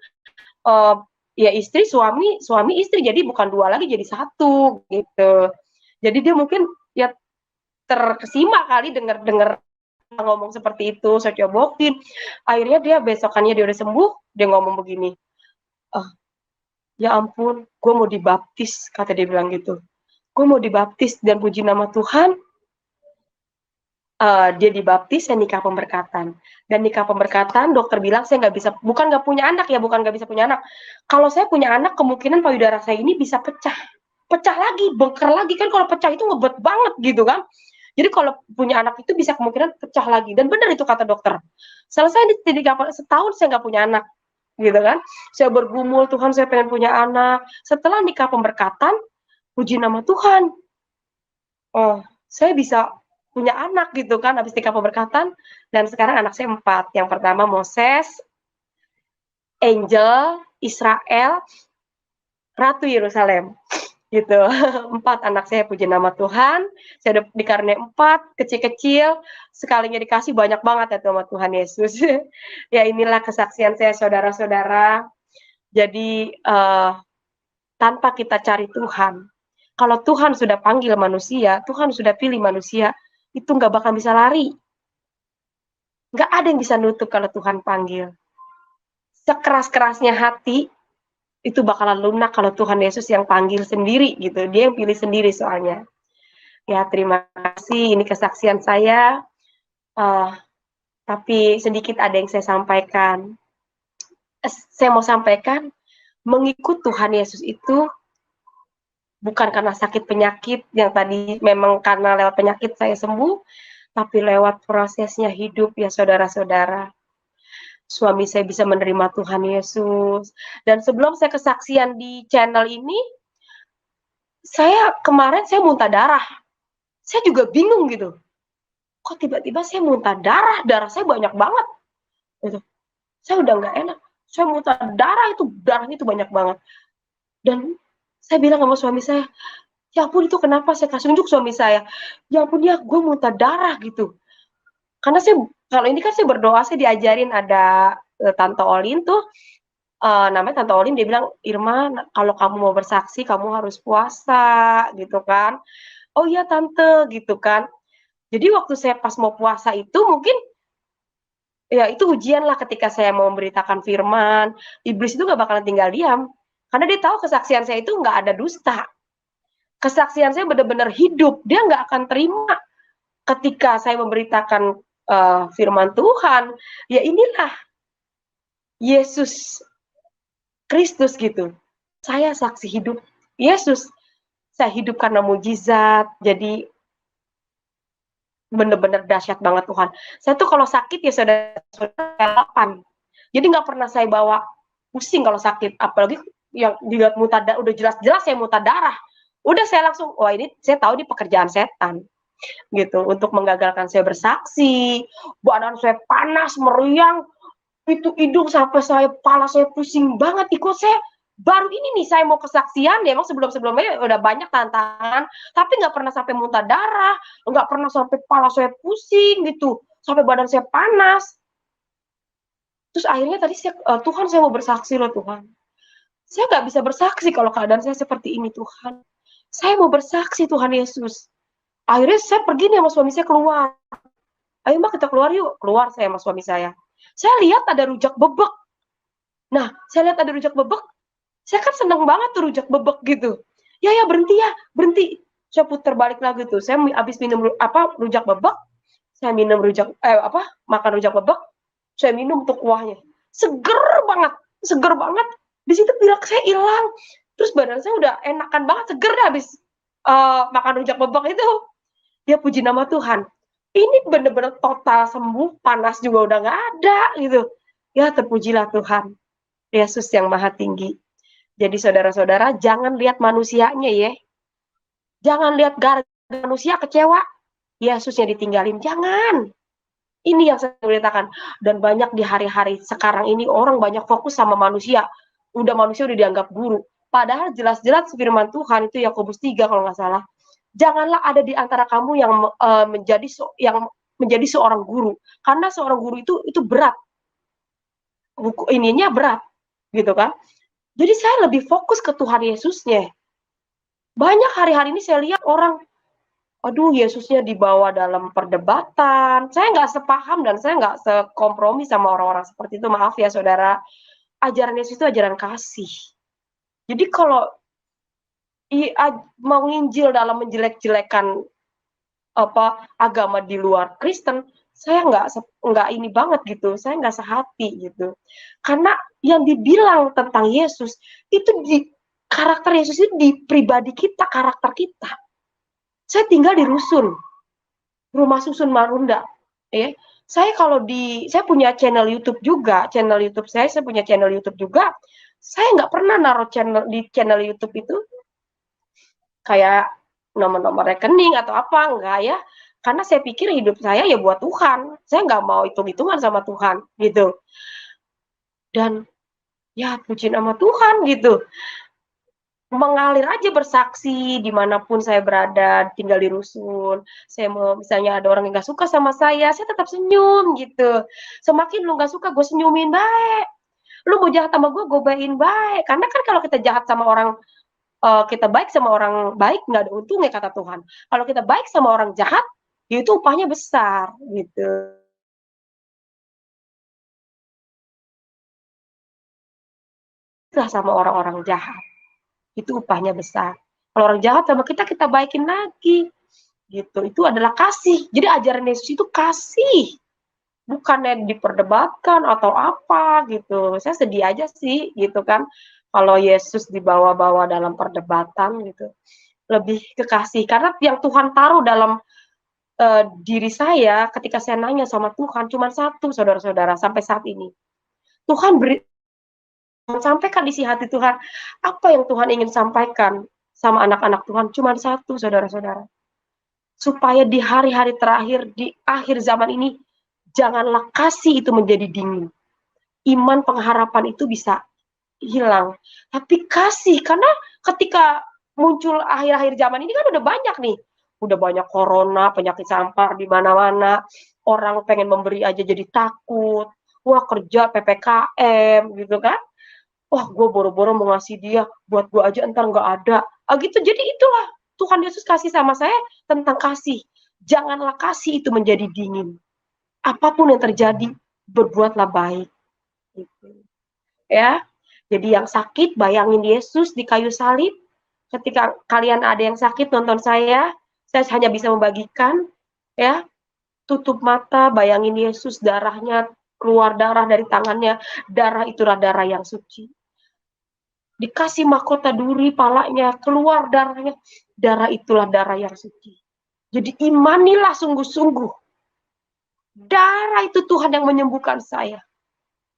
S1: uh, ya istri suami suami istri, jadi bukan dua lagi jadi satu gitu. Jadi dia mungkin ya terkesima kali dengar ngomong seperti itu, saya cobokin. Akhirnya dia besokannya dia udah sembuh, dia ngomong begini, oh, ya ampun, gue mau dibaptis, kata dia bilang gitu. Gue mau dibaptis, dan puji nama Tuhan, dia dibaptis, saya nikah pemberkatan. Dan nikah pemberkatan, dokter bilang saya nggak bisa, bukan nggak punya anak ya, bukan nggak bisa punya anak. Kalau saya punya anak, kemungkinan payudara saya ini bisa pecah. Pecah lagi, bengker lagi, kan kalau pecah itu ngebet banget gitu kan. Jadi kalau punya anak itu bisa kemungkinan pecah lagi. Dan benar itu kata dokter. Selesai di setahun saya nggak punya anak, gitu kan. Saya bergumul, Tuhan saya pengen punya anak. Setelah nikah pemberkatan, puji nama Tuhan, oh saya bisa punya anak gitu kan, habis nikah pemberkatan. Dan sekarang anak saya 4. Yang pertama Moses, Angel, Israel, Ratu Yerusalem. Gitu. 4 anak saya, puji nama Tuhan. Saya udah dikaruniai 4, kecil-kecil, sekalinya dikasih banyak banget ya sama Tuhan Yesus. Ya inilah kesaksian saya, saudara-saudara. Jadi tanpa kita cari Tuhan, kalau Tuhan sudah panggil manusia, Tuhan sudah pilih manusia, itu nggak bakal bisa lari. Nggak ada yang bisa nutup kalau Tuhan panggil. Sekeras-kerasnya hati, itu bakalan lunak kalau Tuhan Yesus yang panggil sendiri gitu. Dia yang pilih sendiri soalnya. Ya, terima kasih. Ini kesaksian saya. Tapi sedikit ada yang saya sampaikan. Saya mau sampaikan, mengikut Tuhan Yesus itu bukan karena sakit penyakit, yang tadi memang karena lewat penyakit saya sembuh, tapi lewat prosesnya hidup ya saudara-saudara. Suami saya bisa menerima Tuhan Yesus. Dan sebelum saya kesaksian di channel ini, kemarin saya muntah darah. Saya juga bingung gitu. Kok tiba-tiba saya muntah darah? Darah saya banyak banget. Gitu. Saya udah nggak enak. Saya muntah darahnya itu banyak banget. Dan saya bilang sama suami saya, ya ampun itu kenapa? Saya kasih unjuk suami saya. Ya ampun ya, gue muntah darah gitu. Karena kalau ini kan saya berdoa, saya diajarin ada Tante Olin tuh, namanya Tante Olin, dia bilang, Irma, kalau kamu mau bersaksi, kamu harus puasa, gitu kan. Oh iya Tante, gitu kan. Jadi waktu saya pas mau puasa itu, mungkin, ya itu ujian lah ketika saya mau memberitakan firman. Iblis itu gak bakalan tinggal diam. Karena dia tahu kesaksian saya itu gak ada dusta. Kesaksian saya benar-benar hidup. Dia gak akan terima ketika saya memberitakan firman Tuhan. Ya inilah Yesus Kristus gitu. Saya saksi hidup Yesus. Saya hidup karena mujizat. Jadi bener-bener dahsyat banget Tuhan. Saya tuh kalau sakit ya saudara 8. Jadi nggak pernah saya bawa pusing kalau sakit. Apalagi yang dilihat muntah darah, udah jelas-jelas saya muntah darah. Udah saya langsung, wah ini saya tahu di pekerjaan setan. Gitu, untuk menggagalkan saya bersaksi. Badan saya panas, meriang, itu hidung sampai kepala saya pusing banget. Ikut saya baru ini nih saya mau kesaksian, ya emang sebelum-sebelumnya udah banyak tantangan, tapi nggak pernah sampai muntah darah, nggak pernah sampai kepala saya pusing gitu, sampai badan saya panas. Terus akhirnya tadi Tuhan saya mau bersaksi loh Tuhan. Saya nggak bisa bersaksi kalau keadaan saya seperti ini Tuhan. Saya mau bersaksi Tuhan Yesus. Akhirnya saya pergi nih sama suami saya keluar. Ayo mbak kita keluar yuk. Keluar saya sama suami saya. Saya lihat ada rujak bebek. Nah, saya lihat ada rujak bebek. Saya kan seneng banget tuh rujak bebek gitu. Ya berhenti ya, berhenti. Saya putar balik lagi tuh. Saya habis minum rujak bebek. Saya minum makan rujak bebek. Saya minum tuh kuahnya. Seger banget, seger banget. Di situ pilek saya hilang. Terus badan saya udah enakan banget, seger habis makan rujak bebek itu. Ya puji nama Tuhan. Ini bener-bener total sembuh, panas juga udah nggak ada gitu. Ya terpujilah Tuhan. Yesus yang maha tinggi. Jadi saudara-saudara jangan lihat manusianya ya. Jangan lihat gara-gara manusia kecewa. Yesusnya ditinggalin, jangan. Ini yang saya beritakan. Dan banyak di hari-hari sekarang ini orang banyak fokus sama manusia. Manusia udah dianggap guru. Padahal jelas-jelas firman Tuhan itu Yakobus 3 kalau nggak salah. Janganlah ada di antara kamu yang menjadi seorang guru. Karena seorang guru itu berat. Buku ininya berat, gitu kan. Jadi saya lebih fokus ke Tuhan Yesusnya. Banyak hari-hari ini saya lihat orang, aduh Yesusnya dibawa dalam perdebatan. Saya nggak sepaham dan saya nggak sekompromi sama orang-orang seperti itu. Maaf ya saudara, ajaran Yesus itu ajaran kasih. Jadi kalau mau nginjil dalam menjelek-jelekan agama di luar Kristen, saya nggak ini banget gitu, saya nggak sehati gitu. Karena yang dibilang tentang Yesus itu karakter Yesus itu di pribadi kita, karakter kita. Saya tinggal di rusun, rumah susun Marunda, ya. Saya punya channel YouTube juga, saya punya channel YouTube juga. Saya nggak pernah naruh channel YouTube itu kayak nomor rekening atau apa, enggak ya. Karena saya pikir hidup saya ya buat Tuhan. Saya nggak mau hitung-hitungan sama Tuhan, gitu. Dan ya puji nama Tuhan, gitu. Mengalir aja bersaksi dimanapun saya berada, tinggal di rusun. Saya mau misalnya ada orang yang nggak suka sama saya tetap senyum gitu. Semakin lu nggak suka, gue senyumin baik. Lu mau jahat sama gue bayin baik. Karena kan kalau kita jahat sama orang, kita baik sama orang baik nggak ada untungnya kata Tuhan. Kalau kita baik sama orang jahat, itu upahnya besar gitu. Sama orang-orang jahat, itu upahnya besar. Kalau orang jahat sama kita baikin lagi gitu. Itu adalah kasih. Jadi ajaran Yesus itu kasih, bukannya diperdebatkan atau apa gitu. Saya sedih aja sih gitu kan kalau Yesus dibawa-bawa dalam perdebatan gitu. Lebih ke kasih, karena yang Tuhan taruh dalam diri saya ketika saya nanya sama Tuhan cuma satu, saudara-saudara, sampai saat ini. Tuhan sampaikan isi hati Tuhan. Apa yang Tuhan ingin sampaikan sama anak-anak Tuhan cuma satu, saudara-saudara. Supaya di hari-hari terakhir, di akhir zaman ini, janganlah kasih itu menjadi dingin. Iman, pengharapan itu bisa hilang. Tapi kasih, karena ketika muncul akhir-akhir zaman ini kan udah banyak nih. Udah banyak corona, penyakit sampar di mana-mana. Orang pengen memberi aja jadi takut. Wah, kerja PPKM gitu kan. Wah, gue boro-boro mau ngasih dia, buat gue aja entar nggak ada. Gitu. Jadi itulah Tuhan Yesus kasih sama saya tentang kasih. Janganlah kasih itu menjadi dingin. Apapun yang terjadi, berbuatlah baik. Gitu. Ya, jadi yang sakit, bayangin Yesus di kayu salib. Ketika kalian ada yang sakit nonton saya hanya bisa membagikan, ya, tutup mata, bayangin Yesus, darahnya, keluar darah dari tangannya, darah itulah darah yang suci. Dikasih mahkota duri palanya, keluar darahnya, darah itulah darah yang suci. Jadi imanilah sungguh-sungguh. Darah itu Tuhan yang menyembuhkan saya.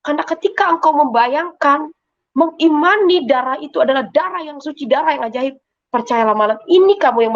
S1: Karena ketika engkau membayangkan, mengimani darah itu adalah darah yang suci, darah yang ajaib, percayalah malam ini kamu yang